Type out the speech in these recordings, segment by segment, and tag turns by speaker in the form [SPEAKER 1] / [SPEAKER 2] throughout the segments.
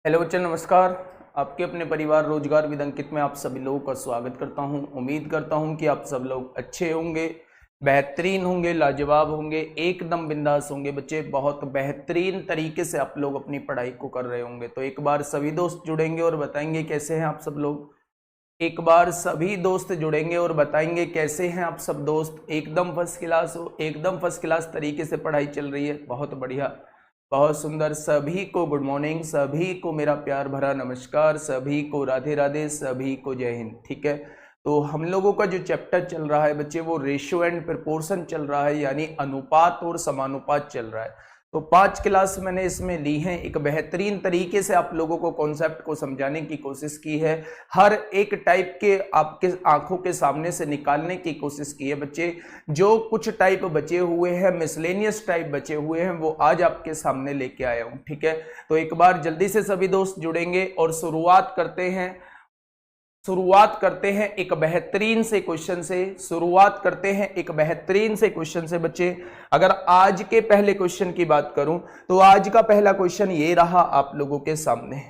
[SPEAKER 1] Hello बच्चों, नमस्कार। आपके अपने परिवार रोजगार विद अंकित में आप सभी लोगों का स्वागत करता हूं। उम्मीद करता हूं कि आप सब लोग अच्छे होंगे, बेहतरीन होंगे, लाजवाब होंगे, एकदम बिंदास होंगे। बच्चे बहुत बेहतरीन तरीके से आप लोग अपनी पढ़ाई को कर रहे होंगे। तो एक बार सभी दोस्त जुड़ेंगे और बताएंगे कैसे हैं आप सब लोग। एक बार सभी दोस्त जुड़ेंगे और बताएंगे कैसे हैं आप सब दोस्त। एकदम फर्स्ट क्लास हो, एकदम फर्स्ट क्लास तरीके से पढ़ाई चल रही है। बहुत बढ़िया, बहुत सुंदर। सभी को गुड मॉर्निंग, सभी को मेरा प्यार भरा नमस्कार, सभी को राधे राधे, सभी को जय हिंद। ठीक है, तो हम लोगों का जो चैप्टर चल रहा है बच्चे वो रेशियो एंड प्रपोर्शन चल रहा है, यानी अनुपात और समानुपात चल रहा है। तो 5 क्लास मैंने इसमें ली है। एक बेहतरीन तरीके से आप लोगों को कॉन्सेप्ट को समझाने की कोशिश की है। हर एक टाइप के आपके आंखों के सामने से निकालने की कोशिश की है बच्चे। जो कुछ टाइप बचे हुए हैं, मिसलेनियस टाइप बचे हुए हैं, वो आज आपके सामने लेके आया हूं। ठीक है, तो एक बार जल्दी से सभी दोस्त जुड़ेंगे और शुरुआत करते हैं एक बेहतरीन से क्वेश्चन से। शुरुआत करते हैं एक बेहतरीन से क्वेश्चन से बच्चे। अगर आज के पहले क्वेश्चन की बात करूं तो आज का पहला क्वेश्चन ये रहा आप लोगों के सामने,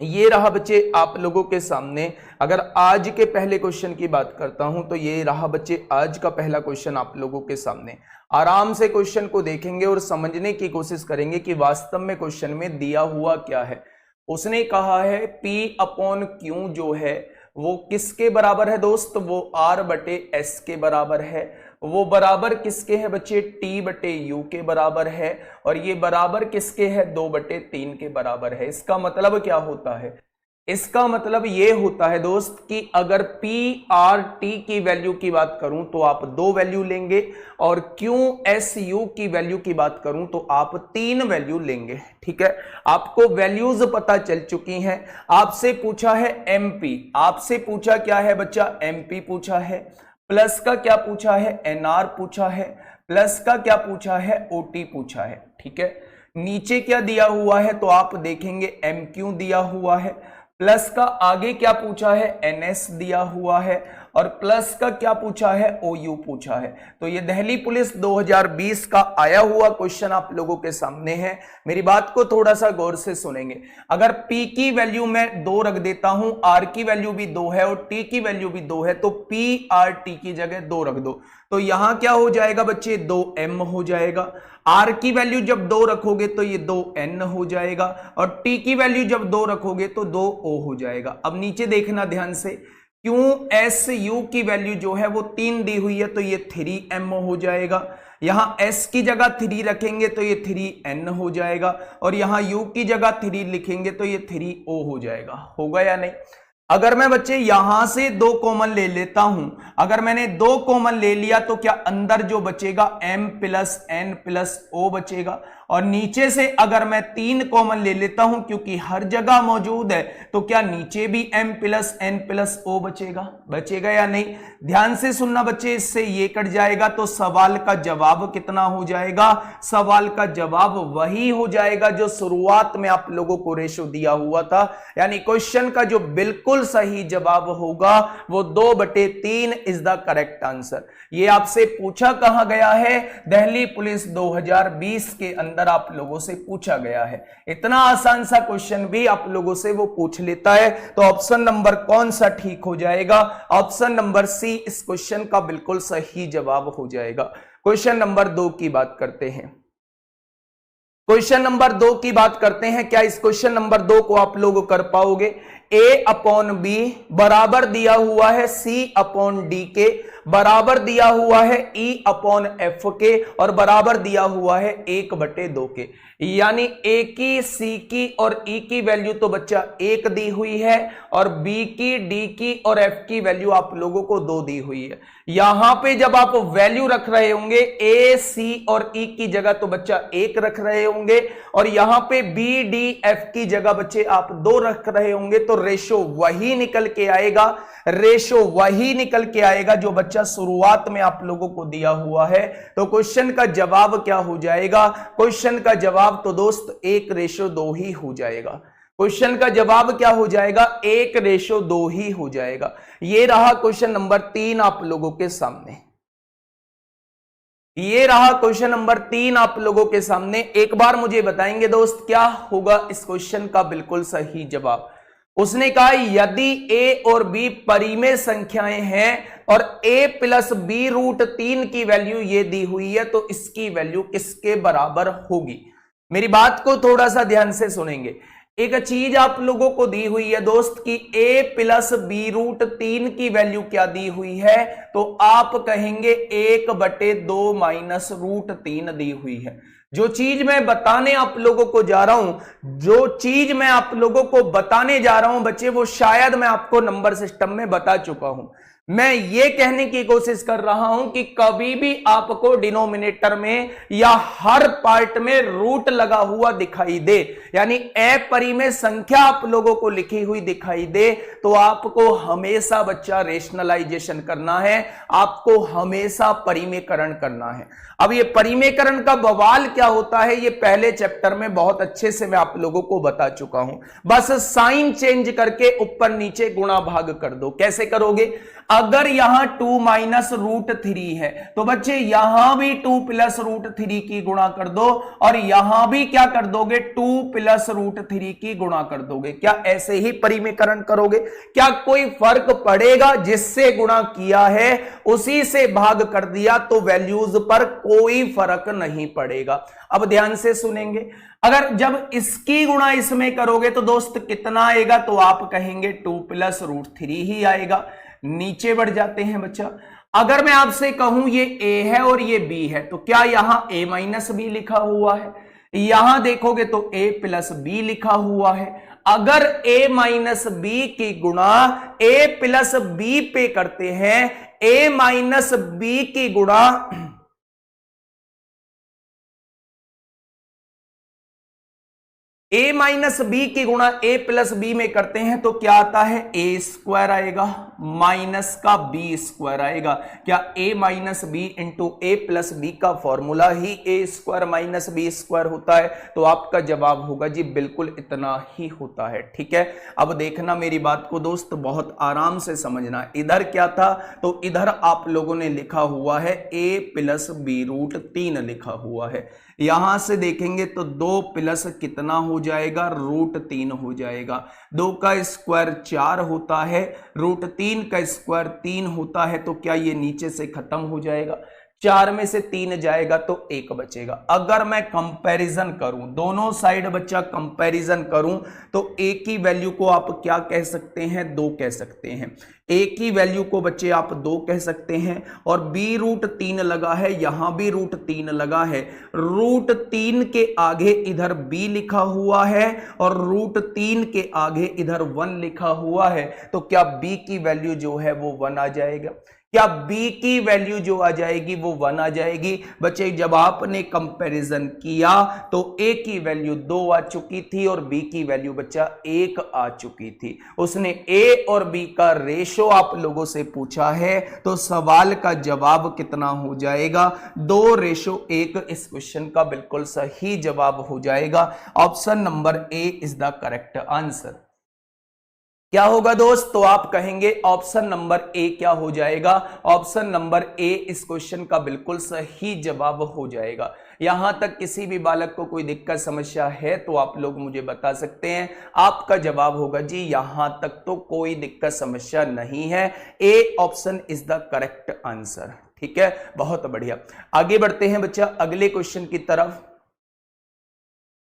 [SPEAKER 1] ये रहा बच्चे आप लोगों के सामने। अगर आज के पहले क्वेश्चन की बात करता हूं तो ये रहा बच्चे आज का पहला क्वेश्चन आप लोगों के सामने। आराम से क्वेश्चन को देखेंगे और समझने की कोशिश करेंगे कि वास्तव में क्वेश्चन में दिया हुआ क्या है। उसने कहा है P अपॉन Q जो है वो किसके बराबर है दोस्त, वो R बटे S के बराबर है। वो बराबर किसके है बच्चे, T बटे U के बराबर है। और ये बराबर किसके है, 2 बटे 3 के बराबर है। इसका मतलब क्या होता है, इसका मतलब ये होता है दोस्त कि अगर P R T की वैल्यू की बात करूं तो आप 2 वैल्यू लेंगे, और Q S U की वैल्यू की बात करूं तो आप 3 वैल्यू लेंगे। ठीक है, आपको वैल्यूज पता चल चुकी हैं। आपसे पूछा है MP, आपसे पूछा क्या है बच्चा, MP पूछा है। प्लस का क्या पूछा है, NR पूछा है। प्लस का क्या पूछा है, OT पूछा है। ठीक है, नीचे क्या दिया हुआ है तो आप देखेंगे MQ दिया हुआ है। प्लस का आगे क्या पूछा है, NS दिया हुआ है। और प्लस का क्या पूछा है, OU पूछा है। तो ये दिल्ली पुलिस 2020 का आया हुआ क्वेश्चन आप लोगों के सामने है। मेरी बात को थोड़ा सा गौर से सुनेंगे। अगर P की वैल्यू मैं 2 रख देता हूं, R की वैल्यू भी 2 है और T की वैल्यू भी 2 है, तो PRT की जगह 2 रख दो तो यहां क्या हो जाएगा बच्चे, 2M हो जाएगा। R की वैल्यू जब 2 रखोगे तो ये 2N हो जाएगा, और T की वैल्यू जब 2 रखोगे तो 2O हो जाएगा। अब नीचे देखना ध्यान से, QSU की वैल्यू जो है वो 3 दी हुई है तो ये 3M हो जाएगा। यहां S की जगह 3 रखेंगे तो ये 3N हो जाएगा, और यहां U की जगह 3 लिखेंगे तो ये 3O हो जाएगा। होगा या नहीं। अगर मैं बच्चे यहां से 2 कॉमन ले लेता हूं, अगर मैंने 2 कॉमन ले लिया तो क्या अंदर जो बचेगा M plus N plus O बचेगा, और नीचे से अगर मैं 3 कॉमन ले लेता हूं क्योंकि हर जगह मौजूद है, तो क्या नीचे भी M plus N plus O बचेगा, बचेगा या नहीं। ध्यान से सुनना बच्चे, इससे ये कट जाएगा तो सवाल का जवाब कितना हो जाएगा, सवाल का जवाब वही हो जाएगा जो शुरुआत में आप लोगों को रेशो दिया हुआ था। यानी क्वेश्चन का जो बिल्कुल सही जवाब होगा वो 2 बटे 3 इज द करेक्ट आंसर। ये आपसे पूछा कहां गया है, दिल्ली पुलिस 2020 के अंदर आप लोगों से पूछा गया है। इतना आसान सा क्वेश्चन भी आप लोगों से वो पूछ लेता है। तो ऑप्शन नंबर कौन सा ठीक हो जाएगा, ऑप्शन नंबर सी इस क्वेश्चन का बिल्कुल सही जवाब हो जाएगा। क्वेश्चन नंबर 2 की बात करते हैं। क्वेश्चन नंबर 2 की बात करते हैं। क्या इस क्वेश्चन नंबर 2 को आप लोग कर पाओगे। A अपॉन बी बराबर दिया हुआ है C अपॉन डी के, बराबर दिया हुआ है E अपॉन एफ के, और बराबर दिया हुआ है 1 बटे 2 के। यानी A की, C की और E की वैल्यू तो बच्चा 1 दी हुई है, और B की, D की और F की वैल्यू आप लोगों को 2 दी हुई है। यहां पे जब आप वैल्यू रख रहे होंगे A, C और E की जगह तो बच्चा 1 रख रहे होंगे, और यहां पे B, D, F की जगह बच्चे आप 2 रख रहे होंगे, तो रेशो वही निकल के आएगा, रेशो वही निकल के आएगा जो बच्चा शुरुआत में आप लोगों को दिया हुआ है। तो क्वेश्चन का जवाब क्या हो जाएगा, क्वेश्चन का जवाब तो दोस्त 1:2 ही हो जाएगा। क्वेश्चन का जवाब क्या हो जाएगा, 1:2 ही हो जाएगा। ये रहा क्वेश्चन नंबर 3 आप लोगों के सामने। ये रहा क्वेश्चन नंबर 3 आप लोगों के सामने। एक बार मुझे बताएंगे दोस्त क्या होगा इस क्वेश्चन का बिल्कुल सही जवाब। उसने कहा यदि a और b परिमेय संख्याएं हैं और a प्लस बी रूट 3 की वैल्यू ये दी हुई है तो इसकी वैल्यू किसके बराबर होगी। मेरी बात को थोड़ा सा ध्यान से सुनेंगे। एक चीज आप लोगों को दी हुई है दोस्त कि a प्लस बी रूट 3 की वैल्यू क्या दी हुई है, तो आप कहेंगे 1/2 माइनस रूट 3 दी हुई है। जो चीज मैं बताने आप लोगों को जा रहा हूं, जो चीज मैं आप लोगों को बताने जा रहा हूं बच्चे, वो शायद मैं आपको नंबर सिस्टम में बता चुका हूं। मैं ये कहने की कोशिश कर रहा हूं कि कभी भी आपको डिनोमिनेटर में या हर पार्ट में रूट लगा हुआ दिखाई दे, यानी अपरिमेय संख्या आप लोगों को लिखी हुई दिखाई दे, तो आपको हमेशा बच्चा रेशनलाइजेशन करना है, आपको हमेशा परिमेयकरण करना है। अब ये परिमेयकरण का बवाल क्या होता है ये पहले चैप्टर में बहुत अच्छे से मैं आप लोगों को बता चुका हूं। बस साइन चेंज करके ऊपर नीचे गुणा भाग कर दो। कैसे करोगे? अगर यहां 2 माइनस रूट 3 है तो बच्चे यहां भी 2 प्लस रूट 3 की गुणा कर दो और यहां भी क्या कर दोगे 2 प्लस रूट 3 की गुणा कर दोगे। क्या ऐसे ही परिमेयकरण करोगे? क्या कोई फर्क पड़ेगा? जिससे गुणा किया है उसी से भाग कर दिया तो वैल्यूज पर कोई फर्क नहीं पड़ेगा। अब ध्यान से सुनेंगे, अगर जब इसकी गुणा इसमें करोगे तो दोस्त कितना आएगा, तो आप कहेंगे 2 प्लस रूट 3 ही आएगा। नीचे बढ़ जाते हैं बच्चा। अगर मैं आपसे कहूं ये a है और ये b है तो क्या यहां a माइनस बी लिखा हुआ है? यहां देखोगे तो a प्लस बी लिखा हुआ है। अगर a माइनस बी की गुणा a प्लस बी पे करते हैं, a माइनस बी की गुणा a माइनस बी की गुणा a प्लस बी में करते हैं तो क्या आता है? a स्क्वायर आएगा माइनस का b स्क्वायर आएगा। क्या a minus B into A plus B का फॉर्मूला ही a square minus B square होता है? तो आपका जवाब होगा जी बिल्कुल इतना ही होता है। ठीक है, अब देखना मेरी बात को दोस्त, बहुत आराम से समझना। इधर क्या था? तो इधर आप लोगों ने लिखा हुआ है a प्लस बी रूट 3 लिखा हुआ है। यहां से देखेंगे तो 2 प्लस कितना हो जाएगा? रूट 3 हो जाएगा। 2 का स्क्वायर 4 होता है, रूट 3 का स्क्वायर 3 होता है, तो क्या ये नीचे से खत्म हो जाएगा? 4 में से 3 जाएगा तो 1 बचेगा। अगर मैं कंपैरिजन करूं, दोनों साइड बच्चा कंपैरिजन करूं, तो ए की वैल्यू को आप क्या कह सकते हैं? 2 कह सकते हैं। ए की वैल्यू को बच्चे आप 2 कह सकते हैं और बी रूट 3 लगा है, यहां भी रूट 3 लगा है। रूट 3 के आगे इधर बी लिखा हुआ है और रूट 3 के आगे इधर 1 लिखा हुआ है, तो क्या बी की वैल्यू जो है वो 1 आ जाएगा? क्या b की वैल्यू जो आ जाएगी वो 1 आ जाएगी? बच्चे जब आपने कंपैरिजन किया तो a की वैल्यू 2 आ चुकी थी और b की वैल्यू बच्चा 1 आ चुकी थी। उसने a और b का रेशो आप लोगों से पूछा है, तो सवाल का जवाब कितना हो जाएगा? 2:1। इस क्वेश्चन का बिल्कुल सही जवाब हो जाएगा। Option number A is the correct answer. क्या होगा दोस्त? तो आप कहेंगे ऑप्शन नंबर ए क्या हो जाएगा? ऑप्शन नंबर ए इस क्वेश्चन का बिल्कुल सही जवाब हो जाएगा। यहां तक किसी भी बालक को कोई दिक्कत समस्या है तो आप लोग मुझे बता सकते हैं। आपका जवाब होगा जी यहां तक तो कोई दिक्कत समस्या नहीं है, A option is the correct answer. ठीक है, बहुत बढ़िया। आगे बढ़ते हैं बच्चा अगले क्वेश्चन की तरफ।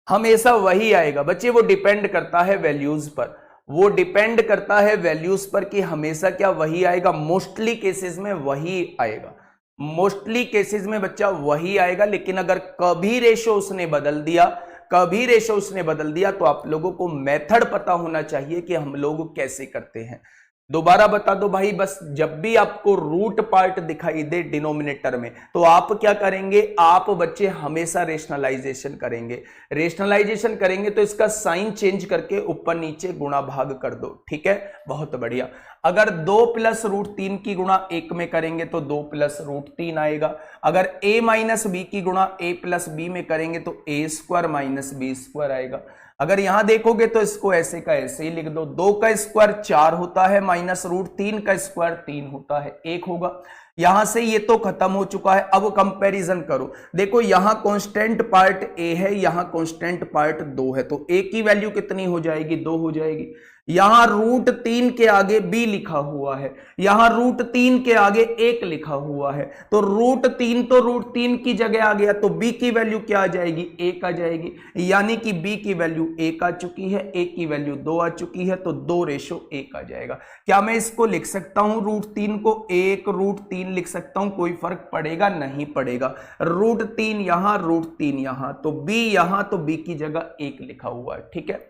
[SPEAKER 1] हमेशा वही आएगा बच्चे, वो डिपेंड करता है वैल्यूज पर, वो डिपेंड करता है वैल्यूज पर कि हमेशा क्या वही आएगा? मोस्टली केसेस में वही आएगा, मोस्टली केसेस में बच्चा वही आएगा। लेकिन अगर कभी रेशो उसने बदल दिया, कभी रेशो उसने बदल दिया, तो आप लोगों को मेथड पता होना चाहिए कि हम लोग कैसे करते हैं। दोबारा बता दो भाई, बस जब भी आपको रूट पार्ट दिखाई दे डिनोमिनेटर में तो आप क्या करेंगे? आप बच्चे हमेशा रेशनलाइजेशन करेंगे। रेशनलाइजेशन करेंगे तो इसका साइन चेंज करके ऊपर नीचे गुणा भाग कर दो। ठीक है, बहुत बढ़िया। अगर 2 प्लस रूट 3 की गुणा 1 में करेंगे तो 2 प्लस रूट 3 आएगा। अगर a माइनस बी की गुणा a प्लस बी में करेंगे तो a square minus B square आएगा। अगर यहां देखोगे तो इसको ऐसे का ऐसे ही लिख दो, 2 का स्क्वायर 4 होता है माइनस रूट 3 का स्क्वायर 3 होता है 1 होगा। यहां से ये तो खत्म हो चुका है। अब कंपैरिजन करो, देखो यहां कांस्टेंट पार्ट a है, यहां कांस्टेंट पार्ट 2 है, तो a की वैल्यू कितनी हो जाएगी, 2 हो जाएगी। यहां रूट 3 के आगे b लिखा हुआ है, यहां रूट 3 के आगे 1 लिखा हुआ है, तो रूट 3 तो रूट 3 की जगह आ गया, तो b की वैल्यू क्या आ जाएगी, 1 आ जाएगी, यानी कि b की वैल्यू 1 आ चुकी है, a की वैल्यू 2 आ चुकी है, तो 2:1 आ जाएगा। क्या मैं इसको लिख सकता हूं रूट 3 को 1 रूट 3 लिख सकता हूं, कोई फर्क पड़ेगा नहीं पड़ेगा, रूट 3 यहां रूट 3 यहां, तो b यहां, तो b की जगह 1 लिखा हुआ है, ठीक है,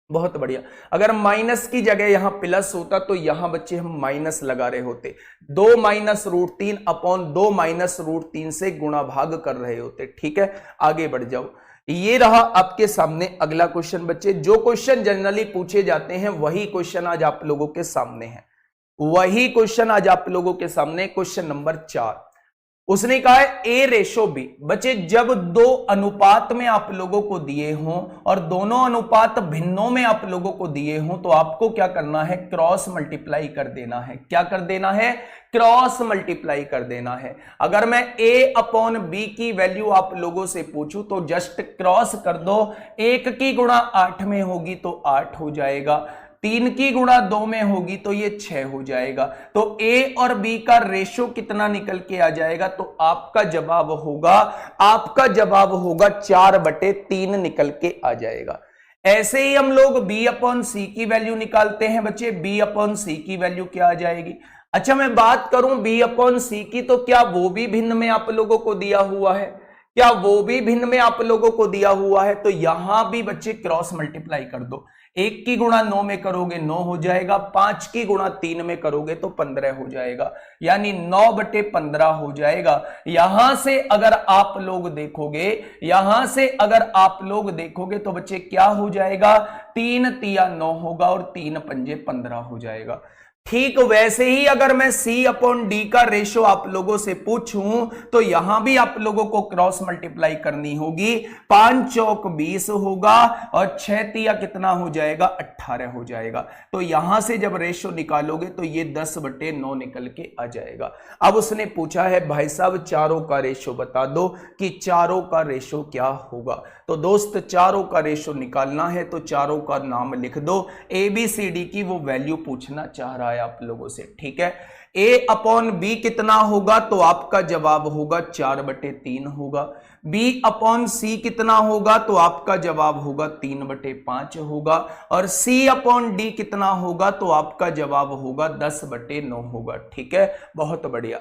[SPEAKER 1] बहुत बढ़िया। अगर माइनस की जगह यहां प्लस होता तो यहां बच्चे हम माइनस लगा रहे होते, 2 minus root 3 upon 2 minus root 3 से गुणा भाग कर रहे होते, ठीक है। आगे बढ़ जाओ, ये रहा आपके सामने अगला क्वेश्चन बच्चे। जो क्वेश्चन जनरली पूछे जाते हैं वही क्वेश्चन आज आप लोगों के सामने है, वही क्वेश्चन आज आप लोगों के सामने, क्वेश्चन नंबर 4। उसने कहा है A:B। बच्चे जब दो अनुपात में आप लोगों को दिए हों और दोनों अनुपात भिन्नों में आप लोगों को दिए हों, तो आपको क्या करना है, क्रॉस मल्टीप्लाई कर देना है। क्या कर देना है, क्रॉस मल्टीप्लाई कर देना है। अगर मैं A/B की वैल्यू आप लोगों से पूछूं तो जस्ट क्रॉस कर दो, 1 की गुणा 8 में होगी तो 8 हो जाएगा, 3 की गुणा 2 में होगी तो ये 6 हो जाएगा। तो A और B का रेशो कितना निकल के आ जाएगा, तो आपका जवाब होगा 4/3 निकल के आ जाएगा। ऐसे ही हम लोग B/C की वैल्यू निकालते हैं बच्चे, B/C की वैल्यू क्या आ जाएगी। अच्छा मैं बात करूं B/C की, तो क्या वो भी भिन्न में आप लोगों को दिया हुआ है, क्या वो भी भिन्न में आप लोगों को दिया हुआ है, तो यहां भी बच्चे क्रॉस मल्टीप्लाई कर दो, 1 की गुणा 9 में करोगे 9 हो जाएगा, 5 की गुणा 3 में करोगे तो 15 हो जाएगा, यानी 9/15 हो जाएगा। यहां से अगर आप लोग देखोगे, तो बच्चे क्या हो जाएगा, 3 तिया 9 होगा और 3 पंजे 15 हो जाएगा। ठीक वैसे ही अगर मैं C/D का रेशो आप लोगों से पूछूं तो यहां भी आप लोगों को क्रॉस मल्टीप्लाई करनी होगी, 5 चौक 20 होगा और 6 तिया कितना हो जाएगा, 18 हो जाएगा। तो यहां से जब रेशो निकालोगे तो ये 10/9 निकल के आ जाएगा। अब उसने पूछा है भाई साहब चारों का रेशो बता दो कि चारों का रेशो क्या होगा। तो दोस्त चारों का रेशो निकालना है तो चारों का नाम लिख दो, ABCD की वो वैल्यू पूछना चाह रहा है आप लोगों से, ठीक है। A/B कितना होगा, तो आपका जवाब होगा 4/3 होगा। B/C कितना होगा, तो आपका जवाब होगा 3/5 होगा, और C/D कितना होगा, तो आपका जवाब होगा 10/9 होगा, ठीक है, बहुत बढ़िया।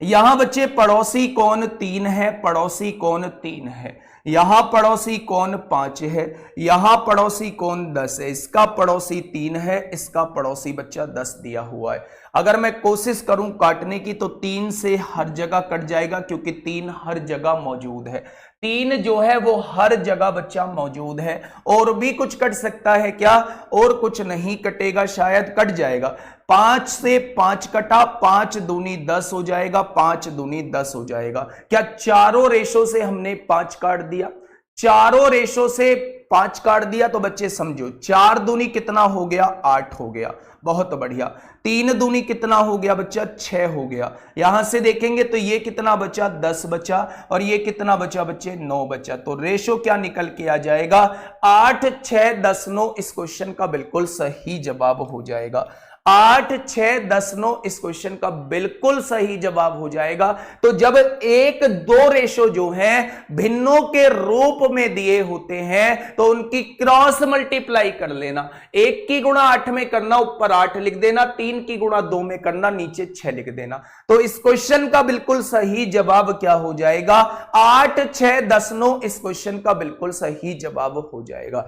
[SPEAKER 1] यहां बच्चे पड़ोसी कौन 3 है, पड़ोसी कौन 3 है, यहां पड़ोसी कौन 5 है, यहां पड़ोसी कौन 10 है, इसका पड़ोसी 3 है, इसका पड़ोसी बच्चा 10 दिया हुआ है। अगर मैं कोशिश करूं काटने की तो 3 से हर जगह कट जाएगा, क्योंकि 3 हर जगह मौजूद है, 3 जो है वो हर जगह बच्चा मौजूद है। और भी कुछ कट सकता है क्या, और कुछ नहीं कटेगा, शायद कट जाएगा। 5 से 5 कटा, 5 दूनी 10 हो जाएगा, 5 दूनी 10 हो जाएगा। क्या चारों रेशो से हमने 5 काट दिया, चारों रेशो से 5 काट दिया, तो बच्चे समझो 4 दूनी कितना हो गया, 8 हो गया, बहुत बढ़िया। 3 दूनी कितना हो गया बच्चा, 6 हो गया। यहां से देखेंगे तो ये कितना बचा, 10 बचा, और ये कितना बचा बच्चे, 9 बचा। तो रेशो क्या निकल के आ जाएगा, 8, 6, 10, 9 इस क्वेश्चन का बिल्कुल सही जवाब हो जाएगा। 8, 6, 10, 9 इस क्वेश्चन का बिल्कुल सही जवाब हो जाएगा। तो जब 1, 2 रेशो जो हैं भिन्नों के रूप में दिए होते हैं तो उनकी क्रॉस मल्टीप्लाई कर लेना, 1 की गुणा 8 में करना, ऊपर 8 लिख देना, 3 की गुणा 2 में करना, नीचे 6 लिख देना। तो इस क्वेश्चन का बिल्कुल सही जवाब क्या हो जाएगा, 8, 6, 10, 9 इस क्वेश्चन का बिल्कुल सही जवाब हो जाएगा।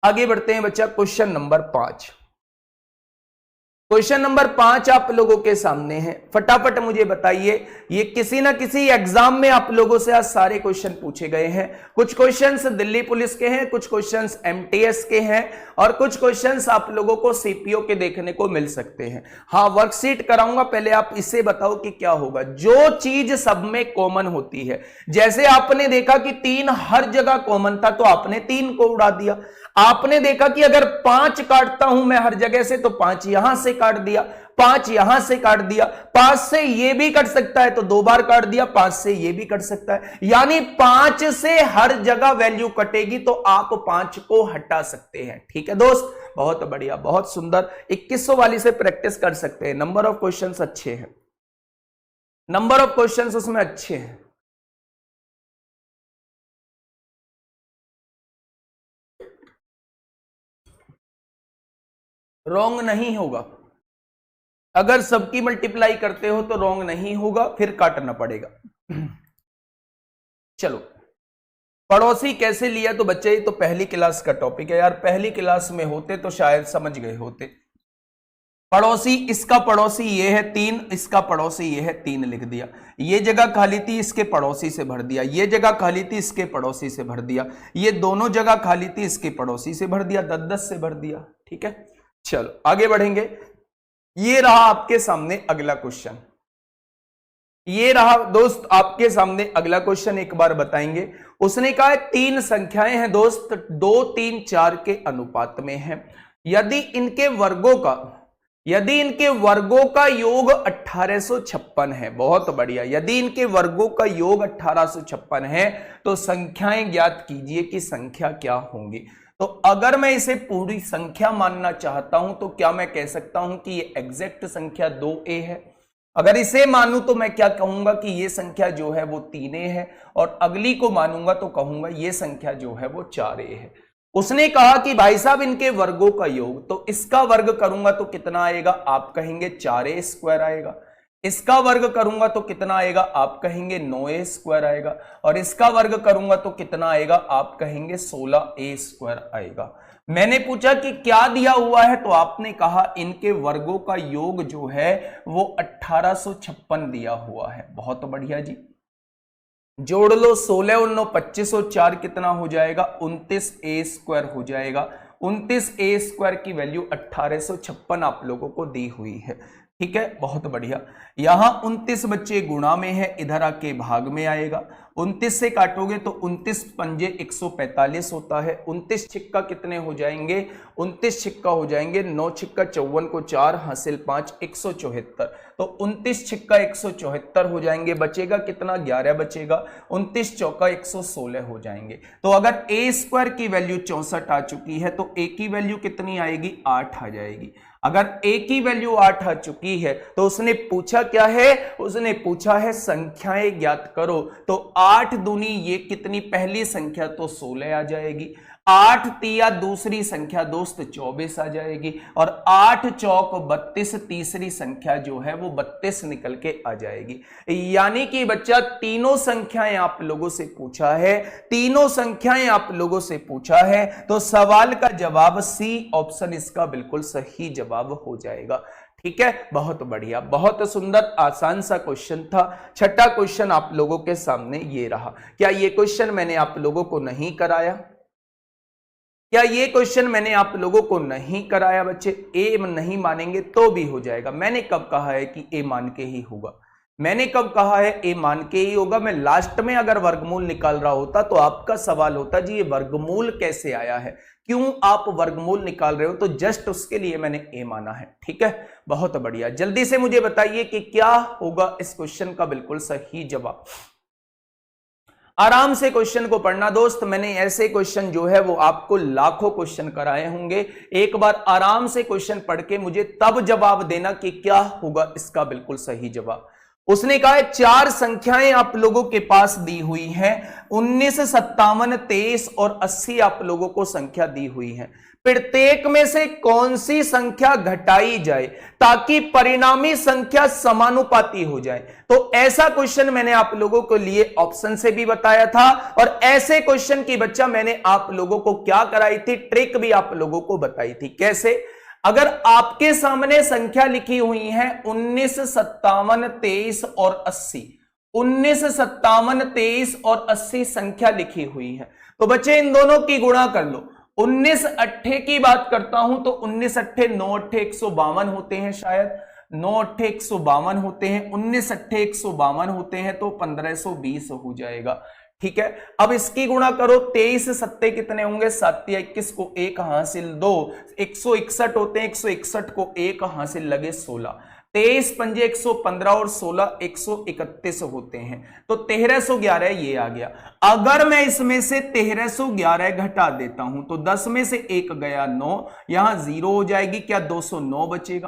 [SPEAKER 1] आगे बढ़ते हैं बच्चा, क्वेश्चन नंबर 5। क्वेश्चन नंबर 5 आप लोगों के सामने है, फटाफट मुझे बताइए। ये किसी ना किसी एग्जाम में आप लोगों से आज सारे क्वेश्चन पूछे गए हैं। कुछ क्वेश्चंस दिल्ली पुलिस के हैं, कुछ क्वेश्चंस एमटीएस के हैं और कुछ क्वेश्चंस आप लोगों को सीपीओ के देखने को मिल सकते हैं। हाँ, वर्कशीट कराऊंगा, पहले आप इसे बताओ कि क्या होगा। जो चीज सब में कॉमन होती है, जैसे आपने देखा कि 3 हर जगह कॉमन था तो आपने 3 को उड़ा दिया। आपने देखा कि अगर 5 काटता हूं मैं हर जगह से तो 5 यहां से काट दिया, 5 यहां से काट दिया, 5 से ये भी कट सकता है तो 2 बार काट दिया, 5 से ये भी कट सकता है, यानी 5 से हर जगह वैल्यू कटेगी तो आप 5 को हटा सकते हैं। ठीक है दोस्त, बहुत बढ़िया, बहुत सुंदर। 2100 वाली से प्रैक्टिस कर सकते हैं। नंबर ऑफ क्वेश्चंस अच्छे हैं, नंबर ऑफ क्वेश्चंस उसमें अच्छे हैं। रॉन्ग नहीं होगा, अगर सबकी मल्टीप्लाई करते हो तो रॉन्ग नहीं होगा, फिर काटना पड़ेगा। चलो, पड़ोसी कैसे लिया तो बच्चे ये तो पहली क्लास का टॉपिक है यार, पहली क्लास में होते तो शायद समझ गए होते। पड़ोसी, इसका पड़ोसी ये है 3, इसका पड़ोसी ये है 3 लिख दिया। ये जगह खाली थी, इसके पड़ोसी से भर दिया। ये जगह खाली थी, इसके पड़ोसी से भर दिया। ये दोनों जगह खाली थी, इसके पड़ोसी से भर दिया, 10-10 से भर दिया। ठीक है, चलो आगे बढ़ेंगे। ये रहा आपके सामने अगला क्वेश्चन, ये रहा दोस्त आपके सामने अगला क्वेश्चन, एक बार बताएंगे। उसने कहा है 3 संख्याएं हैं दोस्त, 2, 3, 4 के अनुपात में है। यदि इनके वर्गों का योग 1856 है। बहुत बढ़िया, यदि इनके वर्गों का योग 1856 है तो संख्याएं ज्ञात कीजिए कि संख्या क्या होंगी। तो अगर मैं इसे पूरी संख्या मानना चाहता हूं तो क्या मैं कह सकता हूं कि ये एग्जैक्ट संख्या 2a है। अगर इसे मानूं तो मैं क्या कहूंगा कि ये संख्या जो है वो 3a है, और अगली को मानूंगा तो कहूंगा ये संख्या जो है वो 4a है। उसने कहा कि भाई साहब इनके वर्गों का योग, तो इसका वर्ग करूंगा तो कितना आएगा, आप कहेंगे 4a² आएगा। इसका वर्ग करूंगा तो कितना आएगा, आप कहेंगे 9a² आएगा। और इसका वर्ग करूंगा तो कितना आएगा, आप कहेंगे 16a² आएगा। मैंने पूछा कि क्या दिया हुआ है, तो आपने कहा इनके वर्गों का योग जो है वो 1856 दिया हुआ है। बहुत बढ़िया जी, जोड़ लो, 16 19 25 और 4 कितना हो जाएगा, 29a² हो जाएगा। 29a² की वैल्यू 1856 आप लोगों को दी हुई है। ठीक है, बहुत बढ़िया। यहां 29 बच्चे गुणा में है, इधर आके भाग में आएगा। 29 से काटोगे तो 29 पंजे 145 होता है। 29 छिक्का कितने हो जाएंगे, 29 छिक्का हो जाएंगे 9 छिक्का 54 को 4 हासिल 5 174। तो 29 छिक्का 174 हो जाएंगे। बचेगा कितना, 11 बचेगा। 29 चौका 116 हो जाएंगे। तो अगर a² की वैल्यू 64 आ चुकी है तो a की वैल्यू कितनी आएगी, 8 आ जाएगी। अगर a की वैल्यू 8 आ चुकी है तो उसने पूछा क्या है, उसने पूछा है संख्याएं ज्ञात करो। तो 8 दूनी ये कितनी, पहली संख्या तो 16 आ जाएगी। 8 तिया दूसरी संख्या दोस्त 24 आ जाएगी। और 8 चौक 32 तीसरी संख्या जो है वो 32 निकल के आ जाएगी। यानी कि बच्चा तीनों संख्याएं आप लोगों से पूछा है, तीनों संख्याएं आप लोगों से पूछा है, तो सवाल का जवाब सी ऑप्शन इसका बिल्कुल सही जवाब हो जाएगा। ठीक है, बहुत बढ़िया, बहुत सुंदर, आसान सा क्वेश्चन था। छठा क्वेश्चन आप लोगों के सामने ये रहा। क्या ये क्वेश्चन मैंने आप लोगों को नहीं कराया, क्या ये क्वेश्चन मैंने आप लोगों को नहीं कराया बच्चे? ए नहीं मानेंगे तो भी हो जाएगा। मैंने कब कहा है कि ए मान के ही होगा, मैंने कब कहा है ए मान के ही होगा? मैं लास्ट में अगर वर्गमूल निकाल रहा होता तो आपका सवाल होता जी ये वर्गमूल कैसे आया है, क्यों आप वर्गमूल निकाल रहे हो, तो जस्ट उसके लिए मैंने ए माना है। ठीक है, बहुत बढ़िया। जल्दी से मुझे बताइए कि क्या होगा इस क्वेश्चन का बिल्कुल सही जवाब। आराम से क्वेश्चन को पढ़ना दोस्त, मैंने ऐसे क्वेश्चन जो है वो आपको लाखों क्वेश्चन कराए होंगे। एक बार आराम से क्वेश्चन पढ़ के मुझे तब जवाब देना कि क्या होगा इसका बिल्कुल सही जवाब। उसने कहा है 4 संख्याएं आप लोगों के पास दी हुई हैं, 19, 57, 23 और 80 आप लोगों को संख्या दी हुई है। प्रत्येक में से कौन सी संख्या घटाई जाए ताकि परिणामी संख्या समानुपाती हो जाए। तो ऐसा क्वेश्चन मैंने आप लोगों को लिए ऑप्शन से भी बताया था, और ऐसे क्वेश्चन की बच्चा मैंने आप लोगों को क्या कराई थी, ट्रिक भी आप लोगों को बताई थी। कैसे? अगर आपके सामने संख्या लिखी हुई है 19, 57, 23 और 80, 19, 57, 23 और 80 संख्या लिखी हुई है, तो बच्चे इन दोनों की गुणा कर लो। 19 अट्ठे की बात करता हूं तो 19 अट्ठे 9 अट्ठे 152 होते हैं, शायद 9 अट्ठे 152 होते हैं, 19 अट्ठे 152 होते हैं, तो 1520 हो जाएगा। ठीक है, अब इसकी गुणा करो, 23 सत्ते कितने होंगे, 7 या 21 को 1 हासिल 2, 161 होते हैं, 161 को 1 हासिल लगे 16, 23 पंजे 115 और 16 131 होते हैं, तो 1311 ये आ गया। अगर मैं इसमें से 1311 घटा देता हूं तो 10 में से 1 गया 9, यहां 0 हो जाएगी, क्या 209 बचेगा,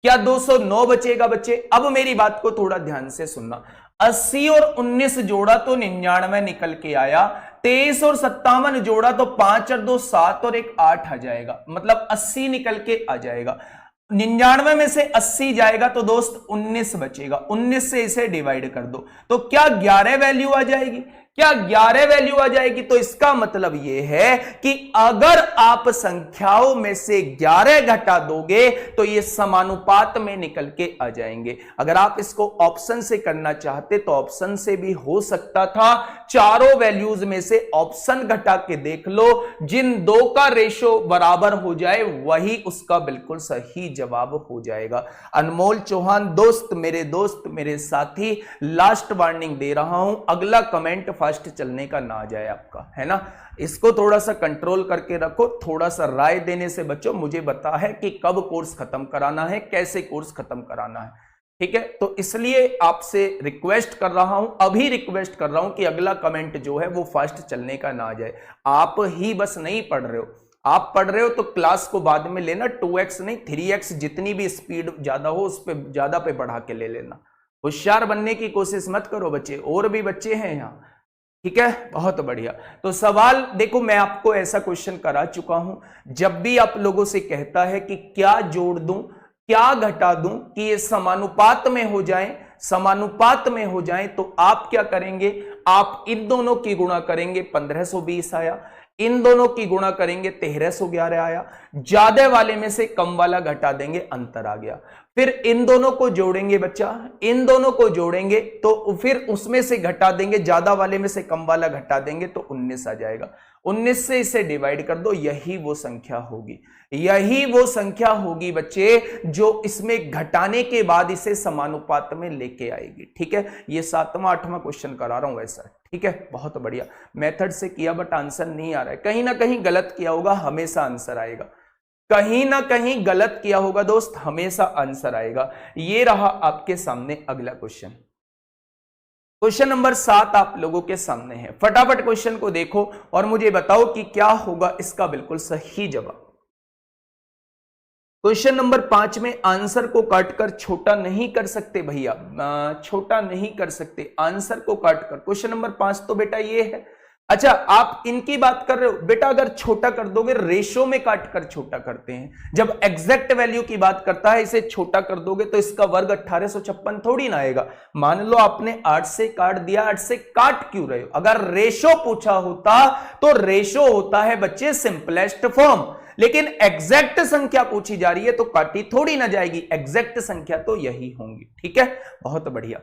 [SPEAKER 1] क्या 209 बचेगा बच्चे? अब मेरी बात को थोड़ा ध्यान से सुनना, 80 और 19 जोड़ा तो 99 निकल के आया, 23 और 57 जोड़ा तो 5 और 2 7 और 1 8 आ जाएगा, मतलब 80 निकल के आ जाएगा। 99 में से 80 जाएगा तो दोस्त 19 बचेगा, 19 से इसे डिवाइड कर दो तो क्या 11 वैल्यू आ जाएगी, क्या 11 वैल्यू आ जाएगी? तो इसका मतलब यह है कि अगर आप संख्याओं में से 11 घटा दोगे तो ये समानुपात में निकल के आ जाएंगे। अगर आप इसको ऑप्शन से करना चाहते तो ऑप्शन से भी हो सकता था, चारों वैल्यूज में से ऑप्शन घटा के देख लो, जिन दो का रेशो बराबर हो जाए वही उसका बिल्कुल सही जवाब हो जाएगा। अनमोल चौहान दोस्त, मेरे साथी, लास्ट वार्निंग दे रहा हूं, अगला कमेंट फास्ट चलने का ना आ जाए आपका, है ना, इसको थोड़ा सा कंट्रोल करके रखो। थोड़ा सा राय देने से बच्चों मुझे पता है कि कब कोर्स खत्म कराना है, कैसे कोर्स खत्म कराना है, ठीक है, तो इसलिए आपसे रिक्वेस्ट कर रहा हूं, अभी रिक्वेस्ट कर रहा हूं कि अगला कमेंट जो है वो फास्ट चलने का ना आ जाए। आप ही बस नहीं पढ़ रहे हो, आप पढ़ रहे हो तो क्लास को बाद में लेना, 2x नहीं 3x, जितनी भी स्पीड ज्यादा हो उस पर ज्यादा पे बढ़ा के ले लेना। होशियार बनने की कोशिश मत करो बच्चे, और भी बच्चे हैं यहाँ, ठीक है, बहुत बढ़िया। तो सवाल देखो, मैं आपको ऐसा क्वेश्चन करा चुका हूं, जब भी आप लोगों से कहता है कि क्या जोड़ दूं क्या घटा दूं कि ये समानुपात में हो जाए, समानुपात में हो जाए, तो आप क्या करेंगे, आप इन दोनों की गुणा करेंगे, 1520 आया, इन दोनों की गुणा करेंगे 1311 आया, ज्यादा वाले में से कम वाला घटा देंगे, अंतर आ गया। फिर इन दोनों को जोड़ेंगे बच्चा, इन दोनों को जोड़ेंगे तो फिर उसमें से घटा देंगे, ज्यादा वाले में से कम वाला घटा देंगे तो 19 आ जाएगा। 19 से इसे डिवाइड कर दो, यही वो संख्या होगी, यही वो संख्या होगी बच्चे जो इसमें घटाने के बाद इसे समानुपात में लेके आएगी। ठीक है, ये 7वां 8वां क्वेश्चन करा रहा हूं वैसा, ठीक है, बहुत बढ़िया। मेथड से किया बट आंसर नहीं आ रहा है, कहीं ना कहीं गलत किया होगा, हमेशा आंसर आएगा, कहीं ना कहीं गलत किया होगा दोस्त, हमेशा आंसर आएगा। ये रहा आपके सामने अगला क्वेश्चन, क्वेश्चन नंबर 7 आप लोगों के सामने है। फटाफट क्वेश्चन को देखो और मुझे बताओ कि क्या होगा इसका बिल्कुल सही जवाब। क्वेश्चन नंबर 5 में आंसर को काटकर छोटा नहीं कर सकते भैया, छोटा नहीं कर सकते आंसर को काटकर। क्वेश्चन नंबर 5 तो बेटा ये है, अच्छा आप इनकी बात कर रहे हो बेटा, अगर छोटा कर दोगे रेशो में काट कर छोटा करते हैं, जब एग्जैक्ट वैल्यू की बात करता है इसे छोटा कर दोगे तो इसका वर्ग 1856 थोड़ी ना आएगा। मान लो आपने 8 से काट दिया, 8 से काट क्यों रहे हो? अगर रेशो पूछा होता तो रेशो होता है बच्चे सिंपलेस्ट फॉर्म, लेकिन एग्जैक्ट संख्या पूछी जा रही है तो काटी थोड़ी ना जाएगी, एग्जैक्ट संख्या तो यही होंगी। ठीक है, बहुत बढ़िया।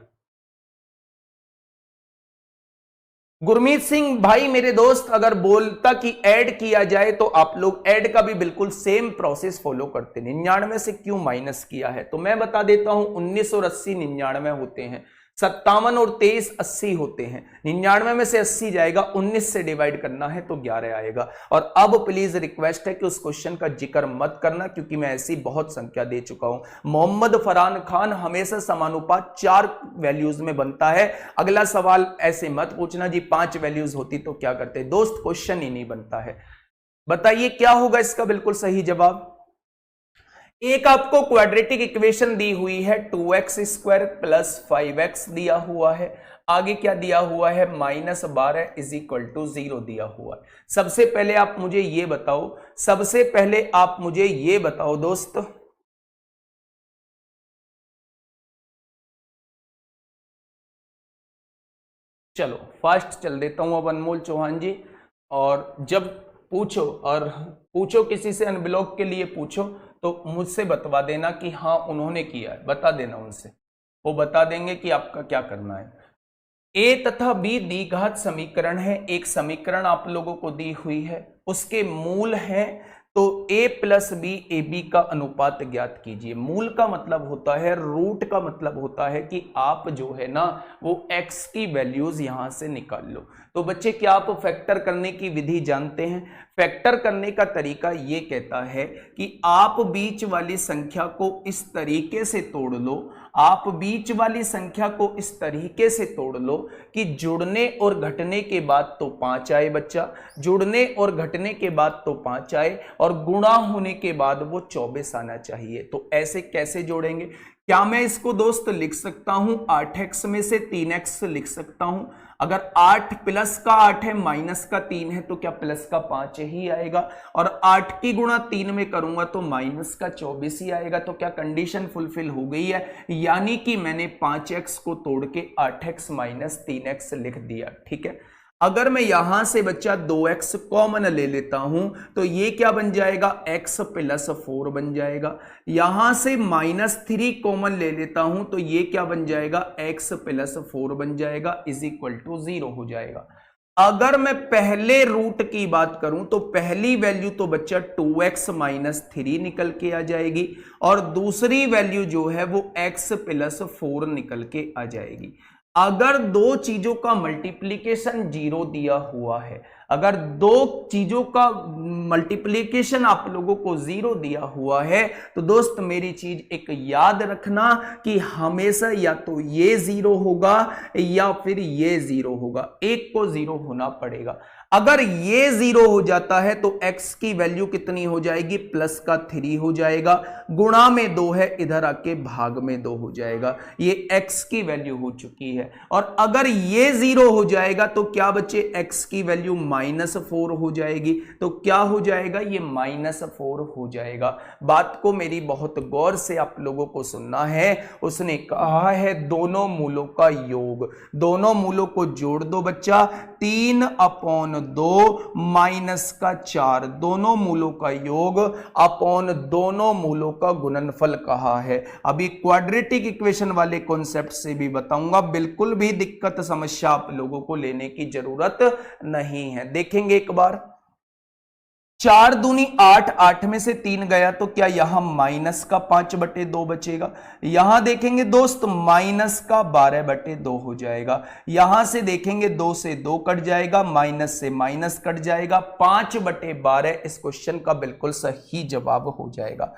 [SPEAKER 1] गुरमीत सिंह भाई मेरे दोस्त, अगर बोलता कि ऐड किया जाए तो आप लोग ऐड का भी बिल्कुल सेम प्रोसेस फॉलो करते। 99 से क्यों माइनस किया है तो मैं बता देता हूं, 19 और 80 99 होते हैं, 57 और 23 80 होते हैं। 99 में से 80 जाएगा, 19 से डिवाइड करना है तो 11 आएगा। और अब प्लीज रिक्वेस्ट है कि उस क्वेश्चन का जिक्र मत करना क्योंकि मैं ऐसी बहुत संख्या दे चुका हूं। मोहम्मद फरहान खान, हमेशा समानुपात 4 वैल्यूज में बनता है। अगला सवाल ऐसे मत पूछना जी 5 वैल्यूज होती तो क्या करते, दोस्त क्वेश्चन ही नहीं बनता है। बताइए क्या होगा इसका बिल्कुल सही जवाब। एक आपको क्वाड्रेटिक इक्वेशन दी हुई है, 2x स्क्वायर प्लस 5x दिया हुआ है, आगे क्या दिया हुआ है, -12 इज इक्वल टू 0 दिया हुआ है। सबसे पहले आप मुझे ये बताओ, सबसे पहले आप मुझे ये बताओ दोस्त, चलो फास्ट चल देता हूं अब अनमोल चौहान जी, और जब पूछो और पूछो किसी से अनब्लॉक के लिए पूछो तो मुझसे बतवा देना कि हाँ उन्होंने किया है, बता देना उनसे, वो बता देंगे कि आपका क्या करना है। ए तथा बी द्विघात समीकरण है, एक समीकरण आप लोगों को दी हुई है, उसके मूल है, तो a plus b a b का अनुपात ज्ञात कीजिए। मूल का मतलब होता है, रूट का मतलब होता है कि आप जो है ना वो x की वैल्यूज यहां से निकाल लो। तो बच्चे क्या आप फैक्टर करने की विधि जानते हैं? फैक्टर करने का तरीका ये कहता है कि आप बीच वाली संख्या को इस तरीके से तोड़ लो, आप बीच वाली संख्या को इस तरीके से तोड़ लो कि जुड़ने और घटने के बाद तो 5 आए बच्चा, जुड़ने और घटने के बाद तो 5 आए और गुणा होने के बाद वो 24 आना चाहिए। तो ऐसे कैसे जोड़ेंगे? क्या मैं इसको दोस्त लिख सकता हूं 8x में से 3x लिख सकता हूं? अगर 8 प्लस का 8 है माइनस का 3 है तो क्या प्लस का 5 ही आएगा? और 8 की गुणा 3 में करूंगा तो माइनस का 24 ही आएगा। तो क्या कंडीशन फुलफिल हो गई है? यानी कि मैंने 5x को तोड़ के 8x माइनस 3x लिख दिया। ठीक है, अगर मैं यहां से बच्चा 2x कॉमन ले लेता हूं तो ये क्या बन जाएगा? x प्लस 4 बन जाएगा। यहां से -3 कॉमन ले लेता हूं तो ये क्या बन जाएगा? x प्लस 4 बन जाएगा, इज इक्वल टू 0 हो जाएगा। अगर मैं पहले रूट की बात करूं तो पहली वैल्यू तो बच्चा 2x माइनस 3 निकल के आ जाएगी और दूसरी वैल्यू जो है वो x प्लस 4 निकल के आ जाएगी। अगर दो चीजों का मल्टीप्लीकेशन 0 दिया हुआ है, अगर दो चीजों का मल्टीप्लीकेशन आप लोगों को 0 दिया हुआ है तो दोस्त मेरी चीज एक याद रखना कि हमेशा या तो ये 0 होगा या फिर ये 0 होगा, एक को 0 होना पड़ेगा। अगर ये 0 हो जाता है तो x की वैल्यू कितनी हो जाएगी? प्लस का 3 हो जाएगा, गुणा में 2 है, इधर आके भाग में 2 हो जाएगा, ये x की वैल्यू हो चुकी है। और अगर ये 0 हो जाएगा तो क्या बच्चे? x की वैल्यू -4 हो जाएगी। तो क्या हो जाएगा? ये -4 हो जाएगा। बात को मेरी बहुत गौर से आप लोगों को सुनना है। उसने कहा है दोनों मूलों का योग, दोनों मूलों को जोड़ दो बच्चा, 3/2 माइनस का 4, दोनों मूलों का योग अपॉन दोनों मूलों का गुणनफल कहा है। अभी क्वाड्रेटिक इक्वेशन वाले कॉन्सेप्ट से भी बताऊंगा, बिल्कुल भी दिक्कत समस्या आप लोगों को लेने की जरूरत नहीं है। देखेंगे एक बार, 4 दूनी 8, 8 में से 3 गया तो क्या यहां माइनस का 5/2 बचेगा? यहां देखेंगे दोस्त माइनस का 12/2 हो जाएगा। यहां से देखेंगे 2 से 2 कट जाएगा, माइनस से माइनस कट जाएगा, 5/12 इस क्वेश्चन का बिल्कुल सही जवाब हो जाएगा।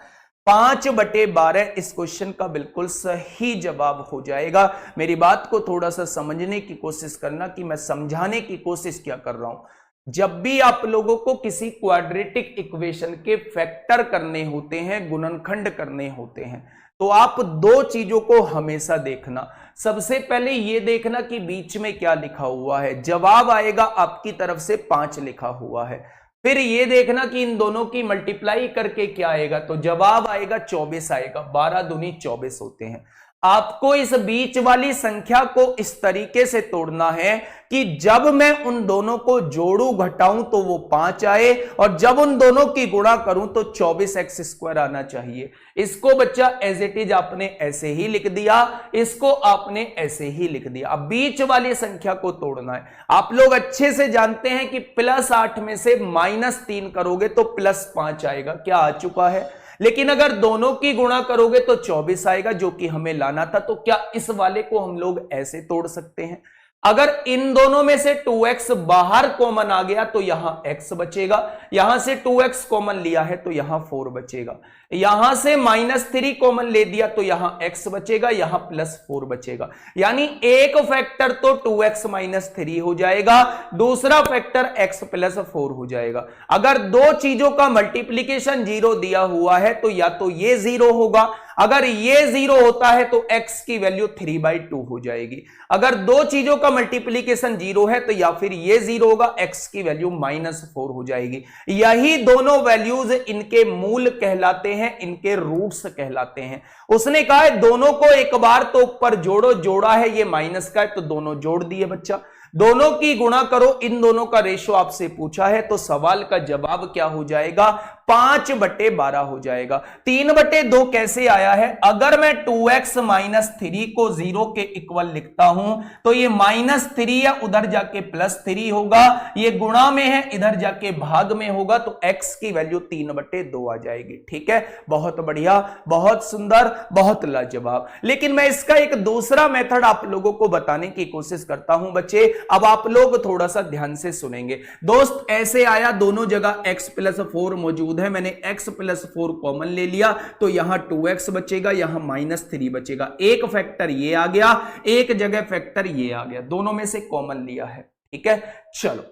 [SPEAKER 1] 5/12 इस क्वेश्चन का बिल्कुल सही जवाब हो जाएगा। मेरी बात को थोड़ा सा समझने की कोशिश करना कि मैं समझाने की कोशिश क्या कर रहा हूं। जब भी आप लोगों को किसी क्वाड्रेटिक इक्वेशन के फैक्टर करने होते हैं, गुणनखंड करने होते हैं, तो आप दो चीजों को हमेशा देखना। सबसे पहले ये देखना कि बीच में क्या लिखा हुआ है। जवाब आएगा आपकी तरफ से 5 लिखा हुआ है। फिर ये देखना कि इन दोनों की मल्टीप्लाई करके क्या आएगा, तो जवाब आएगा 24 आएगा। 12 दूनी 24 होते हैं। आपको इस बीच वाली संख्या को इस तरीके से तोड़ना है कि जब मैं उन दोनों को जोड़ू घटाऊं तो वो 5 आए और जब उन दोनों की गुणा करूं तो 24x² आना चाहिए। इसको बच्चा एज इट इज आपने ऐसे ही लिख दिया, इसको आपने ऐसे ही लिख दिया। अब बीच वाली संख्या को तोड़ना है। आप लोग अच्छे से जानते हैं कि +8 में से -3 करोगे तो +5 आएगा, क्या आ चुका है। लेकिन अगर दोनों की गुणा करोगे तो 24 आएगा, जो कि हमें लाना था। तो क्या इस वाले को हम लोग ऐसे तोड़ सकते हैं? अगर इन दोनों में से 2x बाहर कॉमन आ गया तो यहां x बचेगा, यहां से 2x कॉमन लिया है तो यहां 4 बचेगा, यहां से -3 कॉमन ले दिया तो यहां x बचेगा, यहां +4 बचेगा। यानी एक फैक्टर तो 2x - 3 हो जाएगा, दूसरा फैक्टर x +4 हो जाएगा। अगर दो चीजों का मल्टीप्लीकेशन 0 दिया हुआ है तो या तो ये 0 होगा, अगर ये 0 होता है तो x की वैल्यू 3/2 हो जाएगी। अगर दो चीजों का मल्टीप्लीकेशन 0 है तो या फिर ये 0 होगा, x की वैल्यू -4 हो जाएगी। यही दोनों वैल्यूज इनके मूल कहलाते हैं, इनके रूट्स कहलाते हैं। उसने कहा है दोनों को एक बार तो ऊपर जोड़ो, जोड़ा है ये माइनस का है तो दोनों जोड़ दिए बच्चा। दोनों की गुणा करो, इन दोनों का रेशो आपसे पूछा है तो सवाल का जवाब क्या हो जाएगा? 5/12 हो जाएगा। 3/2 कैसे आया है? अगर मैं 2x माइनस 3 को 0 के इक्वल लिखता हूं तो ये -3 या उधर जाके +3 होगा, ये गुणा में है इधर जाके भाग में होगा, तो x की वैल्यू 3/2 आ जाएगी। ठीक है, बहुत बढ़िया, बहुत सुंदर, बहुत लाजवाब। लेकिन मैं इसका एक दूसरा मेथड आप लोगों को बताने की कोशिश करता हूं बच्चे, अब आप लोग थोड़ा सा ध्यान से सुनेंगे। दोस्त ऐसे आया, दोनों जगह x+4 मौजूद है, मैंने x+4 कॉमन ले लिया तो यहां 2x बचेगा, यहां -3 बचेगा। एक फैक्टर ये आ गया, एक जगह फैक्टर ये आ गया, दोनों में से कॉमन लिया है। ठीक है, चलो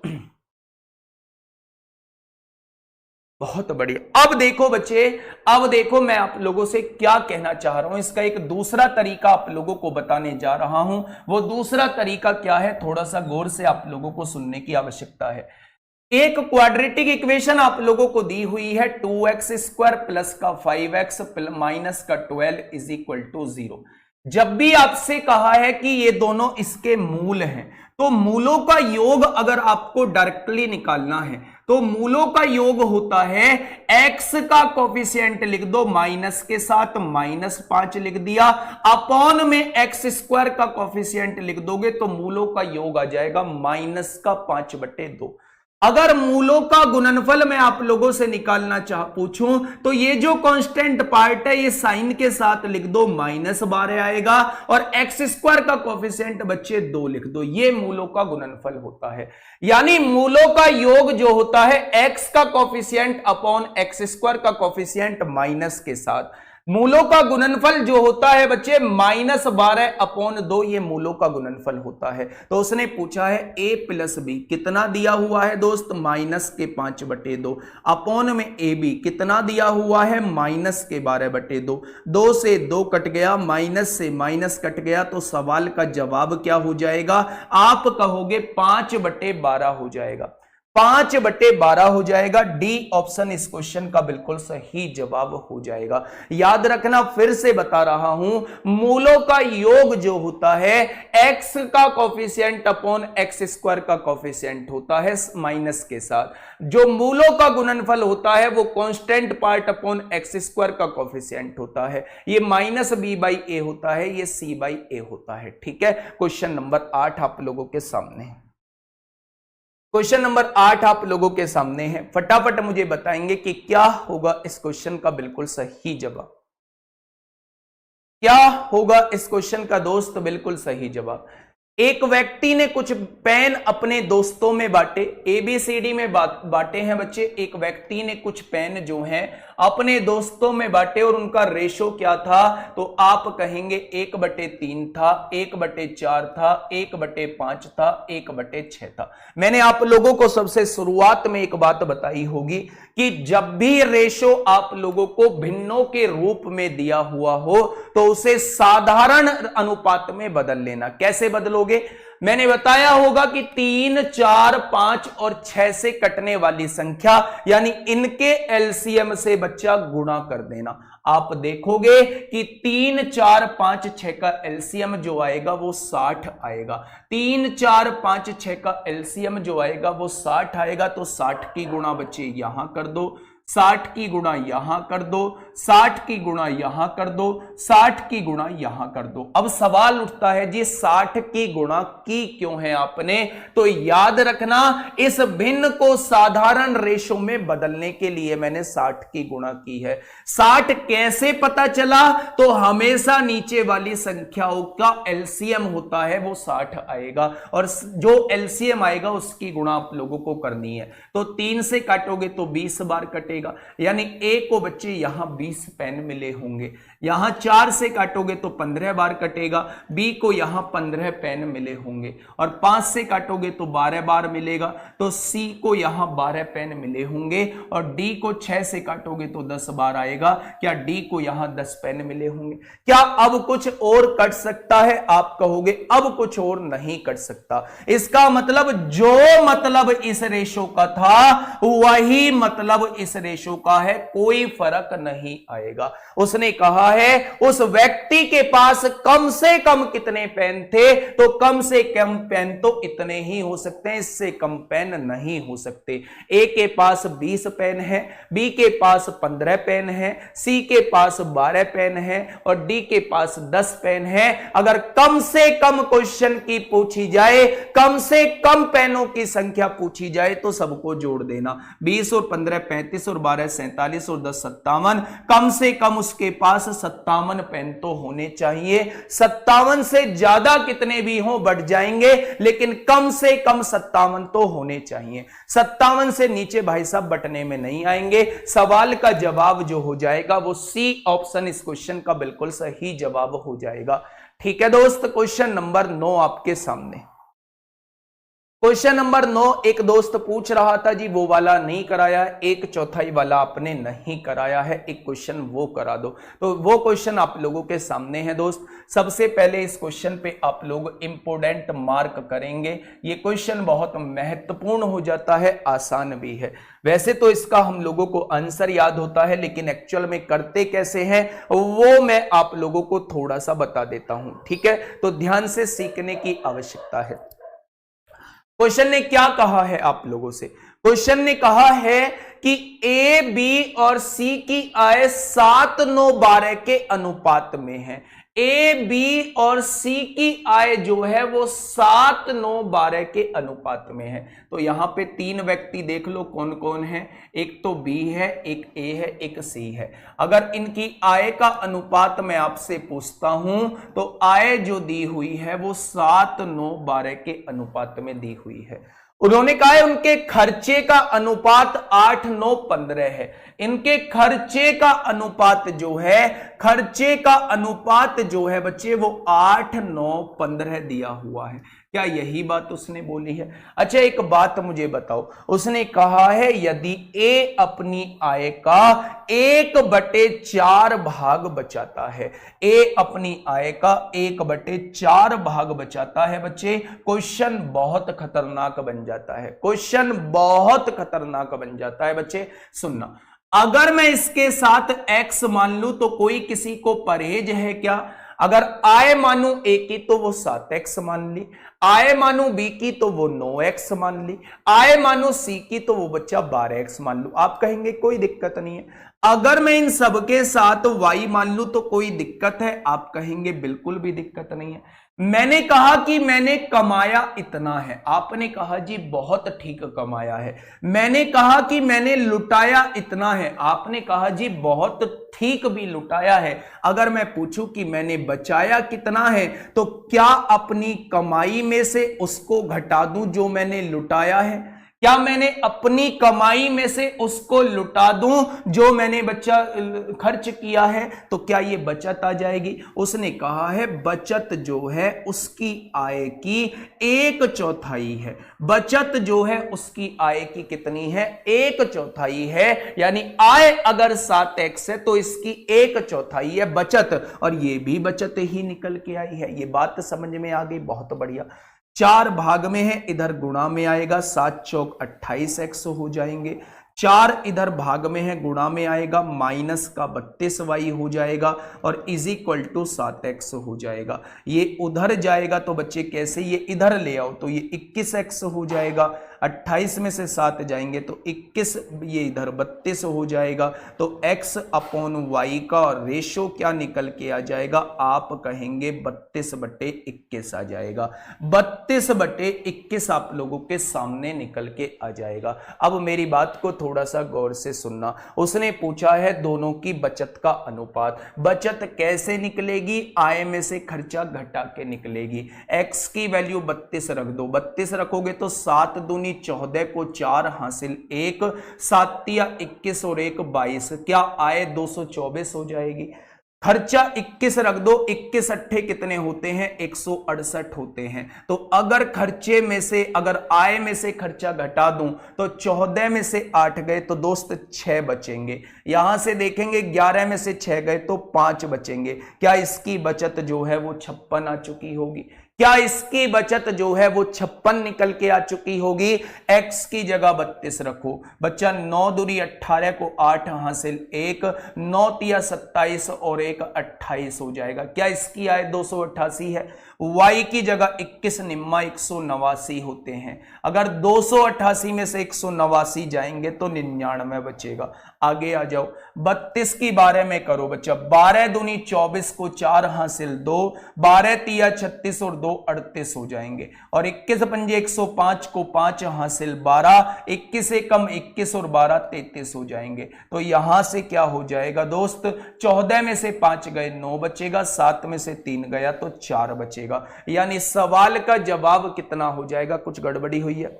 [SPEAKER 1] बहुत बढ़िया। अब देखो बच्चे, अब देखो मैं आप लोगों से क्या कहना चाह रहा हूं, इसका एक दूसरा तरीका आप लोगों को बताने जा रहा हूं। वो दूसरा तरीका क्या है, थोड़ा सा गौर से आप लोगों को सुनने की आवश्यकता है। एक क्वाड्रेटिक इक्वेशन आप लोगों को दी हुई है, 2x² प्लस का 5x माइनस का 12 इज इक्वल टू 0। जब भी आपसे कहा है कि ये दोनों इसके मूल हैं, तो मूलों का योग अगर आपको डायरेक्टली निकालना है तो मूलों का योग होता है x का कोफिशिएंट लिख दो माइनस के साथ, -5 लिख दिया, अपॉन में x² का कोफिशिएंट लिख दोगे तो मूलों का योग आ जाएगा -5/2। अगर मूलों का गुणनफल मैं आप लोगों से निकालना पूछूं तो ये जो कांस्टेंट पार्ट है ये साइन के साथ लिख दो, -12 आएगा, और x² का कोफिशिएंट बच्चे 2 लिख दो, ये मूलों का गुणनफल होता है। यानी मूलों का योग जो होता है x का कोफिशिएंट अपॉन x² का कोफिशिएंट माइनस के साथ, मूलों का गुणनफल जो होता है बच्चे -12/2, ये मूलों का गुणनफल होता है। तो उसने पूछा है a + b कितना दिया हुआ है दोस्त, -5/2, अपॉन में ab कितना दिया हुआ है, -12/2। 2 से 2 कट गया, माइनस से माइनस कट गया, तो सवाल का जवाब क्या हो जाएगा, आप कहोगे 5/12 हो जाएगा। 5/12 हो जाएगा। डी ऑप्शन इस क्वेश्चन का बिल्कुल सही जवाब हो जाएगा। याद रखना, फिर से बता रहा हूं, मूलों का योग जो होता है x का कोफिशिएंट अपॉन x² का कोफिशिएंट होता है माइनस के साथ। जो मूलों का गुणनफल होता है वो कांस्टेंट पार्ट अपॉन x² का कोफिशिएंट होता है, ये -b/a होता है, ये c/a होता है। ठीक है, क्वेश्चन नंबर 8 आप लोगों के सामने है। क्वेश्चन नंबर 8 आप लोगों के सामने है, फटाफट मुझे बताएंगे कि क्या होगा इस क्वेश्चन का बिल्कुल सही जवाब। क्या होगा इस क्वेश्चन का दोस्त बिल्कुल सही जवाब। एक व्यक्ति ने कुछ पेन अपने दोस्तों में बांटे, ABCD में बांटे हैं बच्चे। एक व्यक्ति ने कुछ पेन जो हैं अपने दोस्तों में बांटे और उनका रेशो क्या था, तो आप कहेंगे 1/3 था, 1/4 था, 1/5 था, 1/6 था। मैंने आप लोगों को सबसे शुरुआत में एक बात बताई होगी कि जब भी रेशो आप लोगों को भिन्नों के रूप में दिया हुआ हो तो उसे साधारण अनुपात में बदल लेना। कैसे बदलोगे, मैंने बताया होगा कि 3, 4, 5 और 6 से कटने वाली संख्या यानी इनके एलसीएम से बच्चा गुणा कर देना। आप देखोगे कि 3, 4, 5, 6 का एलसीएम जो आएगा वो 60 आएगा। 3, 4, 5, 6 का एलसीएम जो आएगा वो 60 आएगा। तो 60 की गुणा बच्चे यहां कर दो, 60 की गुणा यहां कर दो, 60 की गुणा यहां कर दो, 60 की गुणा यहां कर दो। अब सवाल उठता है जी 60 की गुणा की क्यों है आपने, तो याद रखना इस भिन्न को साधारण रेशो में बदलने के लिए मैंने 60 की गुणा की है। 60 कैसे पता चला, तो हमेशा नीचे वाली संख्याओं का एलसीएम होता है वो 60 आएगा और जो एलसीएम आएगा उसकी गुणा आप लोगों को करनी है। तो 3 से काटोगे तो 20 बार कटेगा, यानी ए को बच्चे यहां 20 पेन मिले होंगे। यहां 4 से काटोगे तो 15 बार कटेगा, बी को यहां 15 पेन मिले होंगे। और 5 से काटोगे तो 12 बार मिलेगा, तो सी को यहां 12 पेन मिले होंगे। और डी को 6 से काटोगे तो 10 बार आएगा, क्या डी को यहां 10 पेन मिले होंगे। क्या अब कुछ और कट सकता है, आप कहोगे अब कुछ और नहीं कट सकता। इसका मतलब जो मतलब इस रेशो का था वही मतलब इस रेशो का है, कोई फर्क नहीं नहीं आएगा। उसने कहा है उस व्यक्ति के पास कम से कम कितने पेन थे, तो कम से कम पेन तो इतने ही हो सकते हैं, इससे कम पेन नहीं हो सकते। ए के पास 20 पेन है, बी के पास 15 पेन है, सी के पास 12 पेन है और डी के पास 10 पेन है। अगर कम से कम क्वेश्चन की पूछी जाए, कम से कम पेनों की संख्या पूछी जाए तो सबको जोड़ देना। 20 और 15 35 और 12 47 और 10 57, कम से कम उसके पास 57 पेन तो होने चाहिए। 57 से ज्यादा कितने भी हो बढ़ जाएंगे, लेकिन कम से कम 57 तो होने चाहिए। 57 से नीचे भाई साहब बटने में नहीं आएंगे। सवाल का जवाब जो हो जाएगा वो सी ऑप्शन इस क्वेश्चन का बिल्कुल सही जवाब हो जाएगा। ठीक है दोस्त, क्वेश्चन नंबर 9 आपके सामने। क्वेश्चन नंबर 9, एक दोस्त पूछ रहा था जी वो वाला नहीं कराया, 1/4 वाला आपने नहीं कराया है, एक क्वेश्चन वो करा दो। तो वो क्वेश्चन आप लोगों के सामने है दोस्त। सबसे पहले इस क्वेश्चन पे आप लोग इंपोर्टेंट मार्क करेंगे। ये क्वेश्चन बहुत महत्वपूर्ण हो जाता है, आसान भी है। वैसे तो इसका हम लोगों को आंसर याद होता है, लेकिन एक्चुअल में करते कैसे हैं वो मैं आप लोगों को थोड़ा सा बता देता हूं। ठीक है, तो ध्यान से सीखने की आवश्यकता है। क्वेश्चन ने क्या कहा है आप लोगों से? क्वेश्चन ने कहा है कि ए, बी और सी की आय 7, 9, 12 के अनुपात में है। ए, बी और सी की आय जो है वो 7, 9, 12 के अनुपात में है। तो यहां पे 3 व्यक्ति देख लो कौन कौन है। एक तो बी है, एक ए है, एक सी है। अगर इनकी आय का अनुपात मैं आपसे पूछता हूं तो आय जो दी हुई है वो 7, 9, 12 के अनुपात में दी हुई है। उन्होंने कहा है उनके खर्चे का अनुपात 8, 9, 15 है। इनके खर्चे का अनुपात जो है, खर्चे का अनुपात जो है बच्चे वो 8, 9, 15 दिया हुआ है। क्या यही बात उसने बोली है? अच्छा एक बात मुझे बताओ, उसने कहा है यदि ए अपनी आय का 1/4 भाग बचाता है, ए अपनी आय का 1/4 भाग बचाता है बच्चे, क्वेश्चन बहुत खतरनाक बन जाता है। क्वेश्चन बहुत खतरनाक बन जाता है बच्चे। सुनना, अगर मैं इसके साथ x मान लूं तो कोई किसी को परहेज है क्या? अगर आय मानू ए की तो वो 7x मान ली, आय मानू बी की तो वो 9x मान ली, आय मानू सी की तो वो बच्चा 12x मान लू। आप कहेंगे कोई दिक्कत नहीं है। अगर मैं इन सबके साथ y मान लू तो कोई दिक्कत है? आप कहेंगे बिल्कुल भी दिक्कत नहीं है। मैंने कहा कि मैंने कमाया इतना है, आपने कहा जी बहुत ठीक कमाया है। मैंने कहा कि मैंने लुटाया इतना है, आपने कहा जी बहुत ठीक भी लुटाया है। अगर मैं पूछूं कि मैंने बचाया कितना है तो क्या अपनी कमाई में से उसको घटा दूं जो मैंने लुटाया है? क्या मैंने अपनी कमाई में से उसको लुटा दूं जो मैंने बच्चा खर्च किया है? तो क्या ये बचत आ जाएगी? उसने कहा है बचत जो है उसकी आय की 1/4 है। बचत जो है उसकी आय की कितनी है? 1/4 है। यानी आय अगर 7x है तो इसकी 1/4 है बचत, और ये भी बचत ही निकल के आई है। ये बात समझ में आ गई? बहुत बढ़िया। 4 भाग में है, इधर गुणा में आएगा, 7 चौक 28x हो जाएंगे। 4 इधर भाग में है, गुणा में आएगा, माइनस का 32y हो जाएगा और इज इक्वल टू 7x हो जाएगा। ये उधर जाएगा तो बच्चे कैसे, ये इधर ले आओ तो ये 21x हो जाएगा। 28 में से 7 जाएंगे तो 21, ये इधर 32 हो जाएगा। तो x अपॉन y का रेशो क्या निकल के आ जाएगा? आप कहेंगे 32/21 आ जाएगा। 32/21 आप लोगों के सामने निकल के आ जाएगा। अब मेरी बात को थोड़ा सा गौर से सुनना। उसने पूछा है दोनों की बचत का अनुपात। बचत कैसे निकलेगी? आय में से खर्चा घटा के निकलेगी। x की वैल्यू 32 रख दो, 32 रखोगे तो 7 दूनी 14 को 4 हासिल 1, 7 या 21 और 1 22, क्या आय 224 हो जाएगी। खर्चा 21 रख दो, 21 अट्ठे कितने होते हैं? 168 होते हैं। तो अगर खर्चे में से, अगर आय में से खर्चा घटा दूं तो 14 में से 8 गए तो दोस्त 6 बचेंगे। यहां से देखेंगे 11 में से 6 गए तो 5 बचेंगे। क्या इसकी बचत जो है वो 56 आ चुकी होगी? क्या इसकी बचत जो है वो 56 निकल के आ चुकी होगी? x की जगह 32 रखो बच्चा, 9 दूनी 18 को 8 हासिल 1, 9 तिया 27 और 1 28 हो जाएगा। क्या इसकी आय 288 है? y की जगह 21 निम्मा 189 होते हैं। अगर 288 में से 189 जाएंगे तो 99 बचेगा। आगे आ जाओ, 32 की 12 में करो बच्चा, 12 दूनी 24 को 4 हासिल 2, 12 तिया 36 और 2 38 हो जाएंगे। और 21 पंजे 105 को 5 हासिल 12, 21 से कम 21 और 12 33 हो जाएंगे। तो यहां से क्या हो जाएगा दोस्त, 14 में से 5 गए 9 बचेगा, 7 में से 3 गया तो 4 बचेगा। यानी सवाल का जवाब कितना हो जाएगा? कुछ गड़बड़ी हुई है?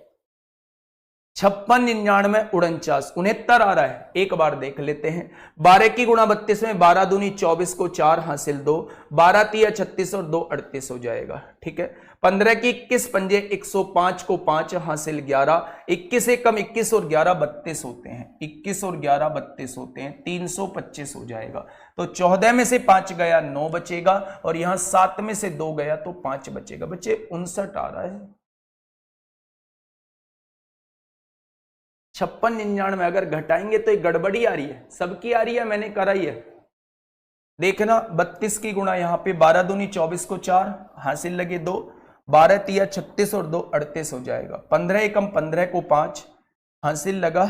[SPEAKER 1] 56, 99, 49, 69 आ रहा है। एक बार देख लेते हैं। 12 की गुणा 32 में 12 दूनी 24 को 4 हासिल 2, 12 तिया 36 और 2 38 हो जाएगा। ठीक है। 15 की 21 पंजे 105 को 5 हासिल 11, 21 से कम 21 और 11 32 होते हैं, 21 और 11 32 होते हैं, 325 हो जाएगा। तो 14 में से 5 गया 9 बचेगा और यहां 7 में से 2 गया तो 5 बचेगा। बच्चे 59 आ रहा है। 56, 99 अगर घटाएंगे तो एक गड़बड़ी आ रही है, सबकी आ रही है, मैंने कराई है। देखना 32 की गुणा यहां पे 12 दूनी 24 को 4 हासिल लगे 2, 12 तिया 36 और 2 38 हो जाएगा। 15 एकम 15 को 5 हासिल लगा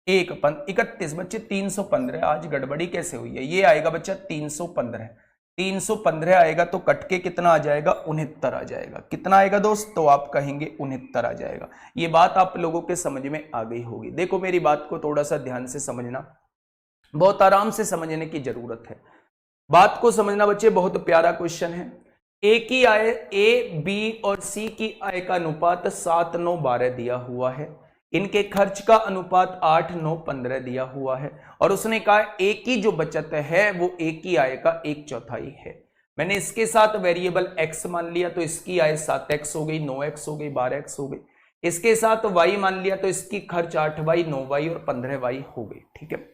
[SPEAKER 1] 1, 31 बच्चे 315। आज गड़बड़ी कैसे हुई है? ये आएगा बच्चा 315, 315 आएगा तो कट के कितना आ जाएगा? 69 आ जाएगा। कितना आएगा दोस्त? तो आप कहेंगे 69 आ जाएगा। ये बात आप लोगों के समझ में आ गई होगी। देखो मेरी बात को थोड़ा सा ध्यान से समझना, बहुत आराम से समझने की जरूरत है। बात को समझना बच्चे, बहुत प्यारा क्वेश्चन है। ए की आय, ए बी और सी की आय का अनुपात 7, 9, 12 दिया हुआ है। इनके खर्च का अनुपात 8, 9, 15 दिया हुआ है। और उसने कहा ए की जो बचत है वो ए की आय का 1/4 है। मैंने इसके साथ वेरिएबल x मान लिया तो इसकी आय 7x हो गई, 9x हो गई, 12x हो गई। इसके साथ y मान लिया तो इसकी खर्च 8y, 9y और 15y हो गई। ठीक है।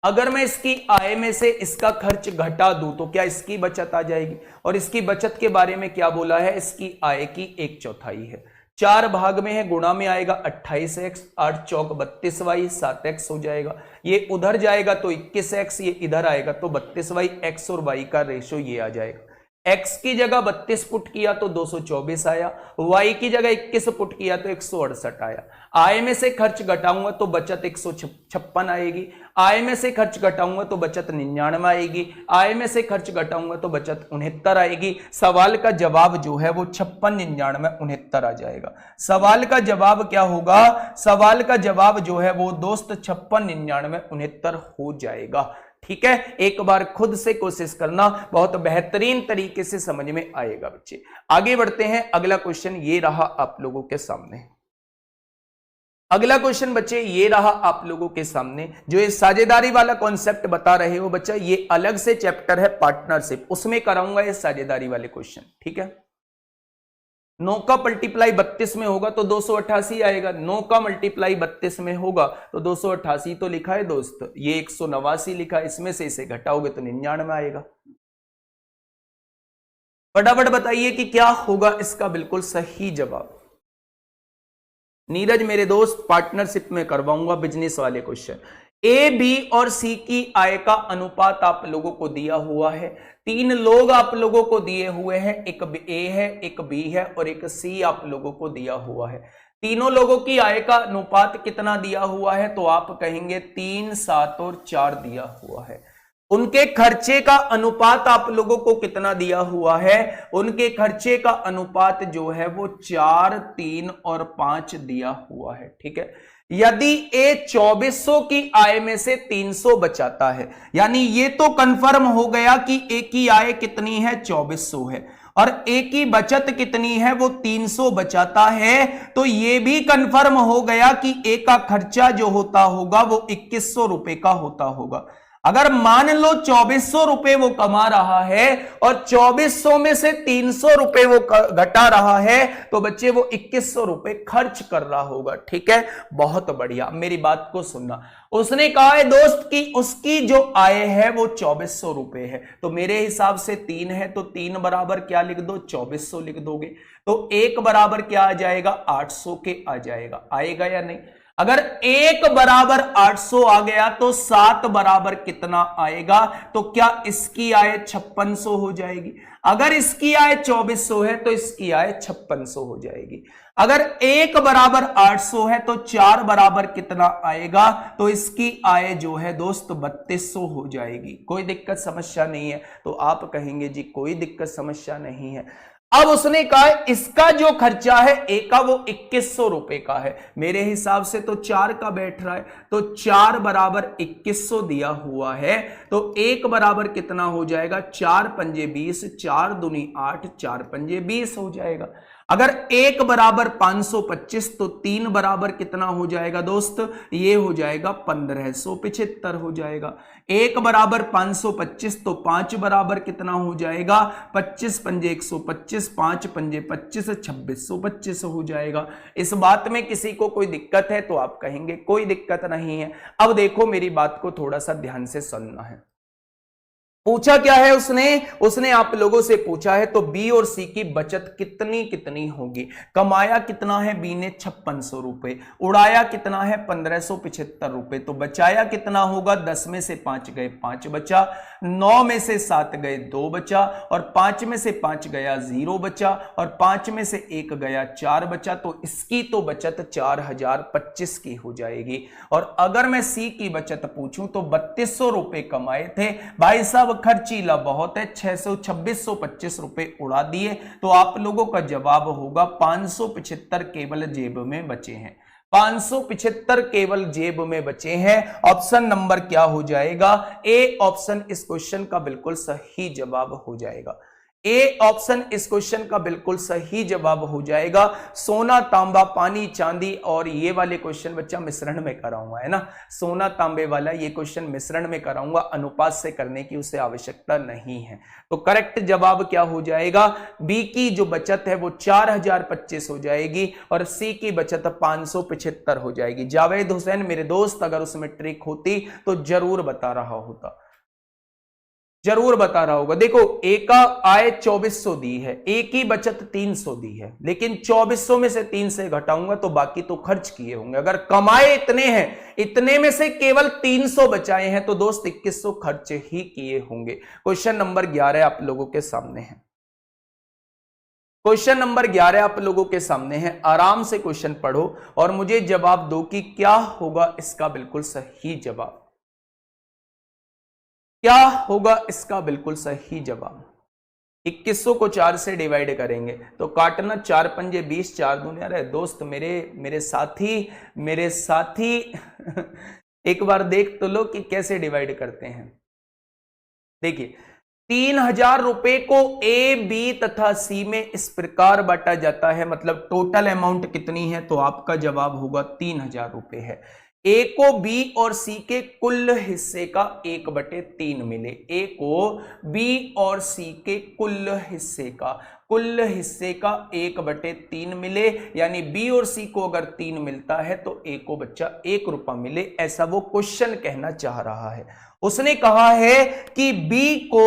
[SPEAKER 1] अगर मैं इसकी आय में से इसका खर्च घटा दूं तो क्या इसकी बचत आ जाएगी? और इसकी बचत के बारे में क्या बोला है? इसकी आय की 1/4 है। 4 भाग में है, गुणा में आएगा 28x, 8 चौक 32y, 7x हो जाएगा। ये उधर जाएगा तो 21x, ये इधर आएगा तो 32y, x और y का रेशो ये आ जाएगा। x की जगह 32 पुट किया तो 224 आया, y की जगह 21 पुट किया तो 168 आया। आय में से खर्च घटाऊंगा तो बचत 156 आएगी, आय में से खर्च घटाऊंगा तो बचत 99 आएगी, आय में से खर्च घटाऊंगा तो बचत 69 आएगी। सवाल का जवाब जो है वो 56, 99, 69 आ जाएगा। सवाल का जवाब क्या होगा? सवाल का जवाब जो है वो दोस्त 56, 99, 69 हो जाएगा। ठीक है। एक बार खुद से कोशिश करना, बहुत बेहतरीन तरीके से समझ में आएगा बच्चे। आगे बढ़ते हैं। अगला क्वेश्चन ये रहा आप लोगों के सामने। अगला क्वेश्चन बच्चे ये रहा आप लोगों के सामने। जो ये साझेदारी वाला कॉन्सेप्ट बता रहे हो बच्चा, ये अलग से चैप्टर है पार्टनरशिप, उसमें कराऊंगा ये साझेदारी वाले क्वेश्चन। ठीक है। 9 का मल्टीप्लाई 32 में होगा तो 288 आएगा। 9 का मल्टीप्लाई 32 में होगा तो 288 तो लिखा है दोस्त, ये 189 लिखा है, इसमें से इसे घटाओगे तो 99 आएगा। फटाफट बताइए कि क्या होगा इसका बिल्कुल सही जवाब। नीरज मेरे दोस्त, पार्टनरशिप में करवाऊंगा बिजनेस वाले क्वेश्चन। ए, बी और सी की आय का अनुपात आप लोगों को दिया हुआ है। 3 लोग आप लोगों को दिए हुए हैं, एक ए है, एक बी है और एक सी आप लोगों को दिया हुआ है। तीनों लोगों की आय का अनुपात कितना दिया हुआ है? तो आप कहेंगे 3, 7 और 4 दिया हुआ है। उनके खर्चे का अनुपात आप लोगों को कितना दिया हुआ है? उनके खर्चे का अनुपात जो है वो 4, 3 और 5 दिया हुआ है। ठीक है। यदि ए 2400 की आय में से 300 बचाता है, यानी ये तो कंफर्म हो गया कि ए की आय कितनी है? 2400 है, और ए की बचत कितनी है? वो 300 बचाता है। तो ये भी कंफर्म हो गया कि ए का खर्चा जो होता होगा वो 2100 रुपए का होता होगा। अगर मान लो 2400 रुपए वो कमा रहा है और 2400 में से 300 रुपए वो घटा रहा है, तो बच्चे वो 2100 रुपए खर्च कर रहा होगा। ठीक है, बहुत बढ़िया, मेरी बात को सुनना। उसने कहा है दोस्त कि उसकी जो आय है वो 2400 रुपए है, तो मेरे हिसाब से 3 है, तो 3 बराबर क्या लिख दो, 2400 लिख दोगे, तो 1 बराबर क्या आ जाएगा, 800 के आ जाएगा। आएगा या नहीं? अगर 1 बराबर 800 आ गया तो 7 बराबर कितना आएगा, तो क्या इसकी आय 5600 हो जाएगी? अगर इसकी आय 2400 है तो इसकी आय 5600 हो जाएगी। अगर 1 बराबर 800 है तो 4 बराबर कितना आएगा, तो इसकी आय जो है दोस्त 3200 हो जाएगी। कोई दिक्कत समस्या नहीं है? तो आप कहेंगे जी कोई दिक्कत समस्या नहीं है। अब उसने कहा इसका जो खर्चा है ए का वो 2100 रुपए का है, मेरे हिसाब से तो 4 का बैठ रहा है, तो 4 बराबर 2100 दिया हुआ है, तो 1 बराबर कितना हो जाएगा, 4 पंजे 20, 4 दूनी 8, 4 पंजे 20 हो जाएगा। अगर 1 बराबर 525 तो 3 बराबर कितना हो जाएगा दोस्त, ये हो जाएगा 1575 हो जाएगा। 1 बराबर 525 तो 5 बराबर कितना हो जाएगा, 25 पंजे 125, 5 पंजे 25, 2625 हो जाएगा। इस बात में किसी को कोई दिक्कत है तो आप कहेंगे कोई दिक्कत नहीं है। अब देखो मेरी बात को थोड़ा सा ध्यान से सुनना है। पूछा क्या है उसने आप लोगों से पूछा है तो बी और सी की बचत कितनी कितनी होगी। कमाया कितना है बी ने, 5600 रुपए, उड़ाया कितना है 1575 रुपए, तो बचाया कितना होगा, 10 में से 5 गए 5 बचा, 9 में से 7 गए 2 बचा, और 5 में से 5 गया 0 बचा, और 5 में से 1 गया 4 बचा, तो इसकी तो बचत 4025 की हो जाएगी। और अगर मैं सी की बचत पूछूं तो 3200 रुपए कमाए थे भाई साहब, खर्चीला बहुत है, 2625 रुपए उड़ा दिए, तो आप लोगों का जवाब होगा 575 केवल जेब में बचे हैं। 575 केवल जेब में बचे हैं। ऑप्शन नंबर क्या हो जाएगा, ए ऑप्शन इस क्वेश्चन का बिल्कुल सही जवाब हो जाएगा। ए ऑप्शन इस क्वेश्चन का बिल्कुल सही जवाब हो जाएगा। सोना तांबा पानी चांदी, और ये वाले क्वेश्चन बच्चा मिश्रण में कराऊंगा, है ना, सोना तांबे वाला ये क्वेश्चन मिश्रण में कराऊंगा, अनुपात से करने की उसे आवश्यकता नहीं है। तो करेक्ट जवाब क्या हो जाएगा, बी की जो बचत है वो 4025 हो जाएगी और सी की बचत 575 हो जाएगी। जावेद हुसैन मेरे दोस्त, अगर उसमें ट्रिक होती तो जरूर बता रहा होता, जरूर बता रहा होगा। देखो ए का आय 2400 दी है, ए की बचत 300 दी है, लेकिन 2400 में से 3 से घटाऊंगा तो बाकी तो खर्च किए होंगे। अगर कमाए इतने हैं, इतने में से केवल 300 बचाए हैं, तो दोस्त 2100 खर्च ही किए होंगे। क्वेश्चन नंबर 11 आप लोगों के सामने है। क्वेश्चन नंबर 11 आप लोगों के सामने है। आराम से क्वेश्चन पढ़ो और मुझे जवाब दो कि क्या होगा इसका बिल्कुल सही जवाब, क्या होगा इसका बिल्कुल सही जवाब। 2100 को 4 से डिवाइड करेंगे तो काटना, 4 पंजे 20, 4 दूनी, अरे दोस्त मेरे साथी एक बार देख तो लो कि कैसे डिवाइड करते हैं। देखिए 3000 रुपए को ए बी तथा सी में इस प्रकार बांटा जाता है, मतलब टोटल अमाउंट कितनी है, तो आपका जवाब होगा 3000 रुपए है। ए को बी और सी के कुल हिस्से का 1/3 मिले, ए को बी और सी के कुल हिस्से का 1/3 मिले, यानी बी और सी को अगर 3 मिलता है तो ए को बच्चा 1 रुपया मिले, ऐसा वो क्वेश्चन कहना चाह रहा है। उसने कहा है कि बी को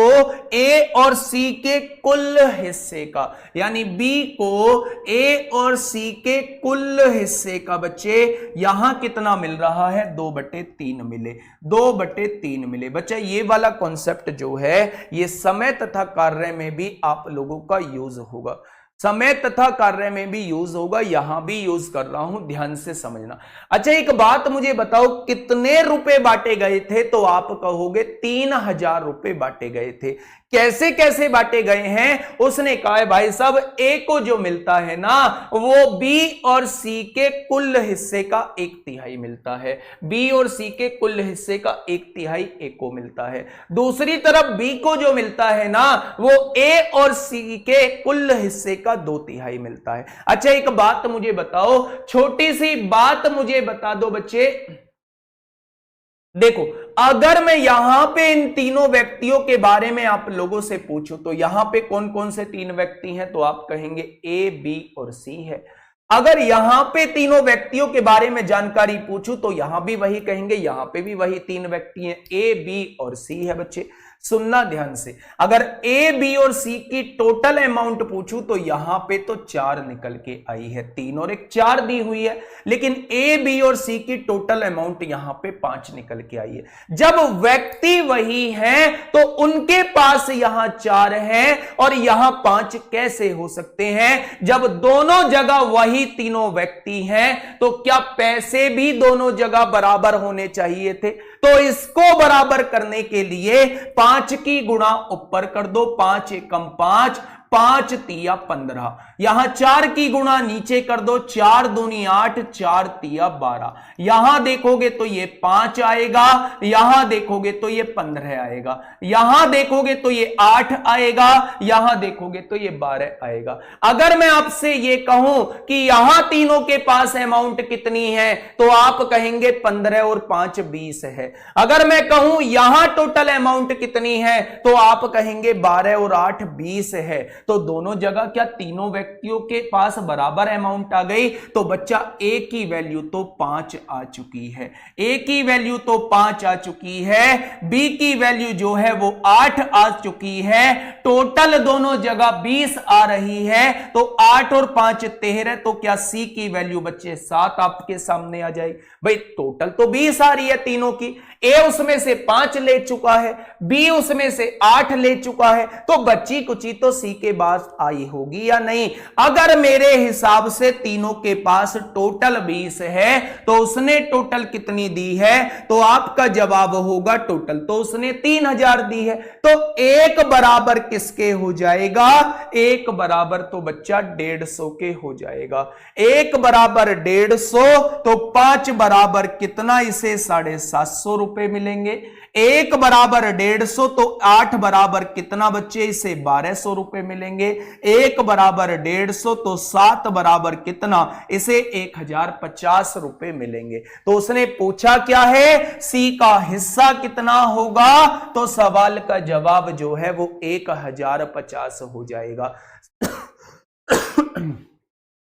[SPEAKER 1] ए और सी के कुल हिस्से का, यानी बी को ए और सी के कुल हिस्से का बच्चे यहां कितना मिल रहा है, 2/3 मिले, 2/3 मिले। बच्चा ये वाला कॉन्सेप्ट जो है ये समय तथा कार्य में भी आप लोगों का यूज होगा, समय तथा कार्य में भी यूज होगा, यहां भी यूज कर रहा हूं, ध्यान से समझना। अच्छा एक बात मुझे बताओ, कितने रुपए बांटे गए थे, तो आप कहोगे 3000 रुपए बांटे गए थे। कैसे कैसे बांटे गए हैं, उसने कहा है भाई साहब ए को जो मिलता है ना वो बी और सी के कुल हिस्से का 1/3 मिलता है, बी और सी के कुल हिस्से का 1/3 ए को मिलता है। दूसरी तरफ बी को जो मिलता है ना वो ए और सी के कुल हिस्से का 2/3 मिलता है। अच्छा एक बात मुझे बताओ, छोटी सी बात मुझे बता दो बच्चे, देखो अगर मैं यहां पे इन तीनों व्यक्तियों के बारे में आप लोगों से पूछूं तो यहां पे कौन कौन से तीन व्यक्ति हैं, तो आप कहेंगे ए, बी और सी है। अगर यहां पे तीनों व्यक्तियों के बारे में जानकारी पूछूं तो यहां भी वही कहेंगे, यहां पे भी वही तीन व्यक्ति हैं, ए, बी और सी है। बच्चे सुनना ध्यान से, अगर ए, बी और सी की टोटल अमाउंट पूछूं तो यहां पे तो 4 निकल के आई है, 3 और 1 4 दी हुई है, लेकिन ए, बी और सी की टोटल अमाउंट यहां पे 5 निकल के आई है। जब व्यक्ति वही है तो उनके पास यहां 4 है और यहां 5 कैसे हो सकते हैं? जब दोनों जगह वही तीनों व्यक्ति हैं तो क्या पैसे भी दोनों जगह बराबर होने चाहिए थे? तो इसको बराबर करने के लिए 5 की गुणा ऊपर कर दो, 5 एकम 5, 5 तिया 15, यहां 4 की गुणा नीचे कर दो, 4 दूनी 8, 4 तिया 12, यहां देखोगे तो ये 5 आएगा, यहां देखोगे तो ये 15 आएगा, यहां देखोगे तो ये 8 आएगा, यहां देखोगे तो ये 12 आएगा। अगर मैं आपसे ये कहूं कि यहां तीनों के पास अमाउंट कितनी है तो आप कहेंगे 15 और 5 20 है। अगर मैं कहूं यहां टोटल अमाउंट कितनी है तो आप कहेंगे 12 और 8 20 है। तो दोनों जगह क्या तीनों व्यक्तियों के पास बराबर अमाउंट आ गई? तो बच्चा ए की वैल्यू तो 5 आ चुकी है, ए की वैल्यू तो 5 आ चुकी है, बी की वैल्यू जो है वो 8 आ चुकी है, टोटल दोनों जगह 20 आ रही है, तो 8 और 5 13, तो क्या सी की वैल्यू बच्चे 7 आपके सामने आ जाएगी। भाई टोटल तो 20 आ रही है तीनों की, ए उसमें से 5 ले चुका है, बी उसमें से 8 ले चुका है, तो बच्ची कुची तो सी के पास आई होगी या नहीं? अगर मेरे हिसाब से तीनों के पास टोटल 20 है तो उसने टोटल कितनी दी है? तो आपका जवाब होगा टोटल तो उसने 3000 दी है। तो एक बराबर किसके हो जाएगा? एक बराबर तो बच्चा 150 के हो जाएगा। एक बराबर 150 तो 5 बराबर कितना? इसे 750 रुपए मिलेंगे। एक बराबर 150 तो 8 बराबर कितना बच्चे? इसे 1200 रुपए मिलेंगे। एक बराबर 150 तो 7 बराबर कितना? इसे 1050 रुपए मिलेंगे। तो उसने पूछा क्या है? सी का हिस्सा कितना होगा? तो सवाल का जवाब जो है वो 1050 हो जाएगा।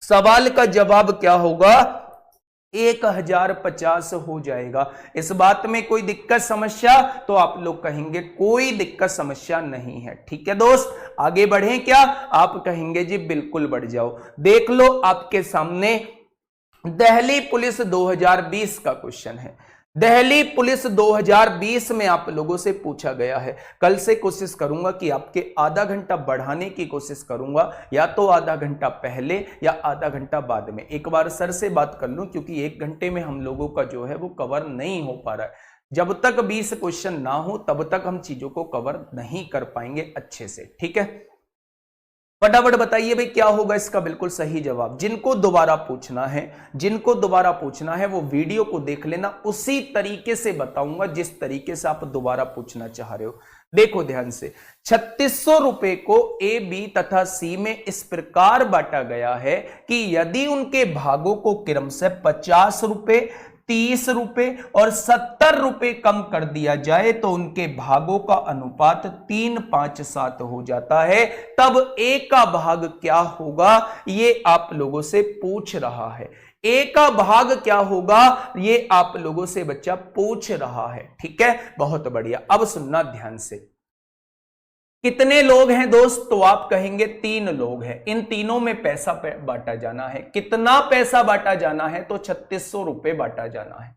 [SPEAKER 1] सवाल का जवाब क्या होगा? 1050 हो जाएगा। इस बात में कोई दिक्कत समस्या? तो आप लोग कहेंगे कोई दिक्कत समस्या नहीं है। ठीक है दोस्त, आगे बढ़ें क्या? आप कहेंगे जी बिल्कुल बढ़ जाओ। देख लो आपके सामने दिल्ली पुलिस 2020 का क्वेश्चन है। दिल्ली पुलिस 2020 में आप लोगों से पूछा गया है। कल से कोशिश करूंगा कि आपके आधा घंटा बढ़ाने की कोशिश करूंगा, या तो आधा घंटा पहले या आधा घंटा बाद में। एक बार सर से बात कर लूं क्योंकि 1 घंटे में हम लोगों का जो है वो कवर नहीं हो पा रहा है। जब तक 20 क्वेश्चन ना हो तब तक हम चीजों को कवर नहीं कर पाएंगे अच्छे से। ठीक है, फटाफट बताइए भाई क्या होगा इसका बिल्कुल सही जवाब। जिनको दोबारा पूछना है, जिनको दोबारा पूछना है वो वीडियो को देख लेना, उसी तरीके से बताऊंगा जिस तरीके से आप दोबारा पूछना चाह रहे हो। देखो ध्यान से, 3600 रुपए को ए, बी तथा सी में इस प्रकार बांटा गया है कि यदि उनके भागों को क्रमशः 50 रुपए, 30 रुपए और 70 रुपए कम कर दिया जाए तो उनके भागों का अनुपात 357 हो जाता है। तब ए का भाग क्या होगा ये आप लोगों से पूछ रहा है। ए का भाग क्या होगा ये आप लोगों से बच्चा पूछ रहा है। ठीक है, बहुत बढ़िया। अब सुनना ध्यान से, कितने लोग हैं दोस्त? तो आप कहेंगे 3 लोग हैं। इन तीनों में पैसा बांटा जाना है। कितना पैसा बांटा जाना है? तो 3600 रुपए बांटा जाना है।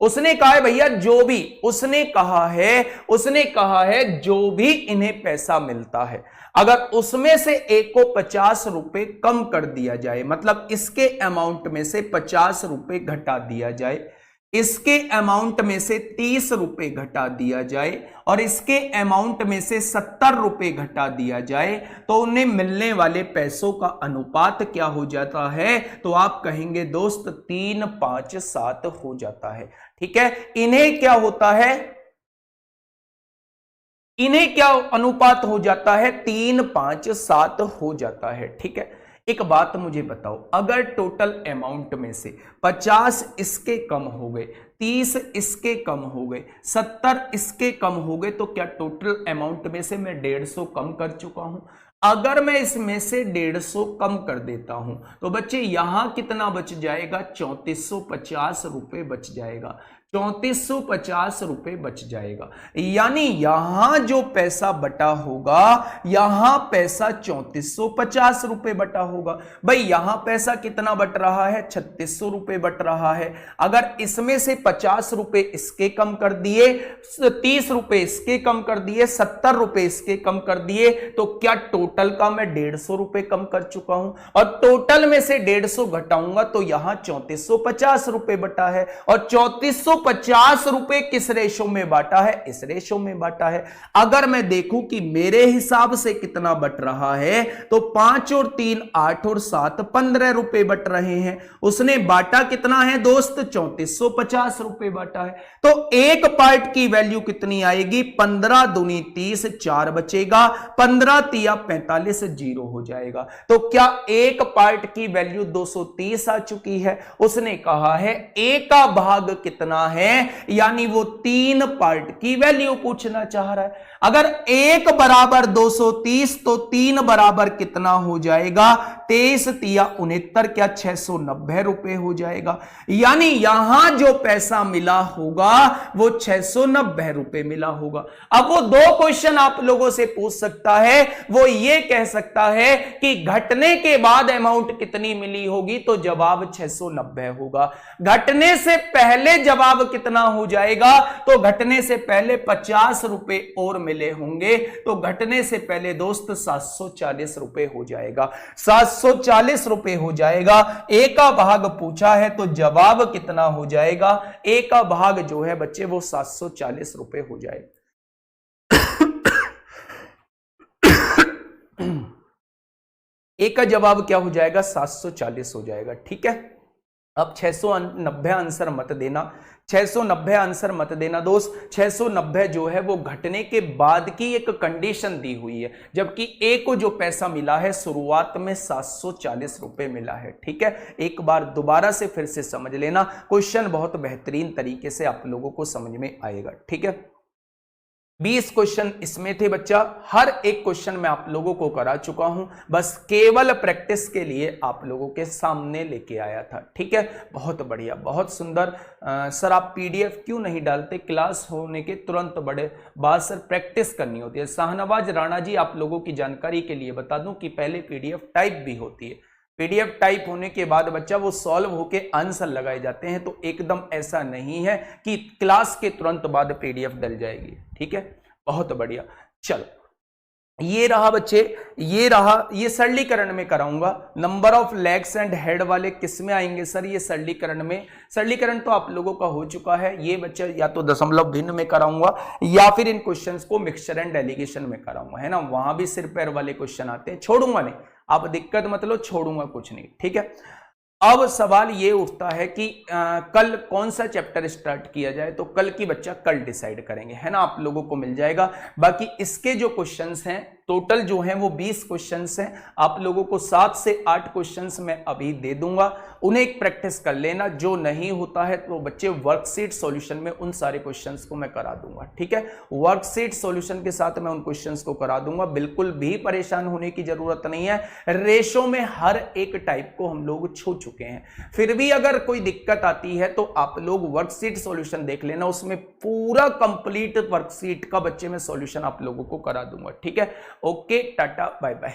[SPEAKER 1] उसने कहा है भैया जो भी, उसने कहा है जो भी इन्हें पैसा मिलता है, अगर उसमें से एक को 50 रुपए कम कर दिया जाए, मतलब इसके अमाउंट में से 50 रुपए घटा दिया जाए, इसके अमाउंट में से 30 रुपए घटा दिया जाए और इसके अमाउंट में से 70 रुपए घटा दिया जाए, तो उन्हें मिलने वाले पैसों का अनुपात क्या हो जाता है? तो आप कहेंगे दोस्त 357 हो जाता है। ठीक है, इन्हें क्या होता है? इन्हें क्या अनुपात हो जाता है? 357 हो जाता है। ठीक है, एक बात मुझे बताओ, अगर टोटल अमाउंट में से 50 इसके कम हो गए, 30 इसके कम हो गए, 70 इसके कम हो गए, तो क्या टोटल अमाउंट में से मैं 150 कम कर चुका हूं? अगर मैं इसमें से 150 कम कर देता हूं तो बच्चे यहां कितना बच जाएगा? 3450 रुपए बच जाएगा। 3450 रुपए बच जाएगा। यानी यहां जो पैसा बटा होगा, यहां पैसा 3450 रुपए बटा होगा। भाई यहां पैसा कितना बट रहा है? 3600 रुपए बट रहा है। अगर इसमें से 50 रुपए इसके कम कर दिए, 30 रुपए इसके कम कर दिए, 70 रुपए इसके कम कर दिए, तो क्या टोटल का मैं 150 रुपए कम कर चुका हूं? और टोटल में से 150 घटाऊंगा तो यहां 3450 रुपए बटा है। और 3450 रुपए किस रेशो में बांटा है? इस रेशो में बांटा है। अगर मैं देखूं कि मेरे हिसाब से कितना बट रहा है, तो 5 और 3 8 और 7 15 रुपए बट रहे हैं। उसने बांटा कितना है दोस्त? 3450 रुपए बांटा है। तो एक पार्ट की वैल्यू कितनी आएगी? 15 दूनी 30, 4 बचेगा, 15 तिया 45, 0 हो जाएगा। तो क्या एक पार्ट की वैल्यू 230 आ चुकी है? उसने कहा है ए का भाग कितना है, यानी वो 3 पार्ट की वैल्यू पूछना चाह रहा है। अगर 1 बराबर 230 तो 3 बराबर कितना हो जाएगा? 23 तिया 69, क्या 690 रुपए हो जाएगा। यानी यहां जो पैसा मिला होगा वो 690 रुपए मिला होगा। अब वो 2 क्वेश्चन आप लोगों से पूछ सकता है। वो ये कह सकता है कि घटने के बाद अमाउंट कितनी मिली होगी, तो जवाब 690 होगा। घटने से पहले जवाब कितना हो जाएगा? तो घटने से पहले 50 रुपए और मिले होंगे, तो घटने से पहले दोस्त 740 रुपए हो जाएगा। 740 रुपए हो जाएगा। ए का भाग पूछा है तो जवाब कितना हो जाएगा? ए का भाग जो है बच्चे वो 740 रुपए हो जाएगा। ए का जवाब क्या हो जाएगा? 740 हो जाएगा। ठीक है, अब 690 आंसर मत देना, 690 आंसर मत देना दोस्त। 690 जो है वो घटने के बाद की एक कंडीशन दी हुई है, जबकि ए को जो पैसा मिला है शुरुआत में 740 रुपए मिला है। ठीक है, एक बार दोबारा से फिर से समझ लेना, क्वेश्चन बहुत बेहतरीन तरीके से आप लोगों को समझ में आएगा। ठीक है, 20 क्वेश्चन इसमें थे बच्चा। हर एक क्वेश्चन मैं आप लोगों को करा चुका हूं, बस केवल प्रैक्टिस के लिए आप लोगों के सामने लेके आया था। ठीक है, बहुत बढ़िया, बहुत सुंदर। सर आप पीडीएफ क्यों नहीं डालते? क्लास होने के तुरंत बड़े बाद सर प्रैक्टिस करनी होती है। शाहनवाज राणा जी, आप लोगों की जानकारी के लिए बता दूं कि पहले पीडीएफ टाइप भी होती है। पीडीएफ टाइप होने के बाद बच्चा वो सॉल्व होके आंसर लगाए जाते हैं, तो एकदम ऐसा नहीं है कि क्लास के तुरंत बाद पीडीएफ डल जाएगी। ठीक है, बहुत बढ़िया। चलो, ये रहा बच्चे, ये रहा, ये सरलीकरण में कराऊंगा। Number of legs and head वाले किस में आएंगे सर? ये सरलीकरण में। सरलीकरण तो आप लोगों का हो चुका है। ये बच्चे या तो दशमलव भिन्न में कराऊंगा या फिर इन क्वेश्चंस को मिक्सचर एंड डेलीगेशन में कराऊंगा, है ना। वहां भी सिर पैर वाले क्वेश्चन आते हैं, छोड़ूंगा नहीं, आप दिक्कत मत लो, छोड़ूंगा कुछ नहीं। ठीक है, अब सवाल ये उठता है कि कल कौन सा चैप्टर स्टार्ट किया जाए, तो कल की बच्चा कल डिसाइड करेंगे, है ना। आप लोगों को मिल जाएगा। बाकी इसके जो क्वेश्चंस हैं टोटल जो हैं वो 20 क्वेश्चंस हैं। आप लोगों को 7 से 8 क्वेश्चंस मैं अभी दे दूंगा, उन्हें एक प्रैक्टिस कर लेना। जो नहीं होता है तो बच्चे वर्कशीट सॉल्यूशन में उन सारे क्वेश्चंस को मैं करा दूंगा। ठीक है, वर्कशीट सॉल्यूशन के साथ मैं उन क्वेश्चंस को करा दूंगा। बिल्कुल भी परेशान होने की जरूरत नहीं है। रेशो में हर एक टाइप को हम लोग छू चुके हैं। फिर भी अगर कोई दिक्कत आती है तो आप लोग वर्कशीट सॉल्यूशन देख लेना, उसमें पूरा कंप्लीट वर्कशीट का बच्चे में सॉल्यूशन आप लोगों को करा दूंगा। ठीक है, ओके, टाटा, बाय बाय।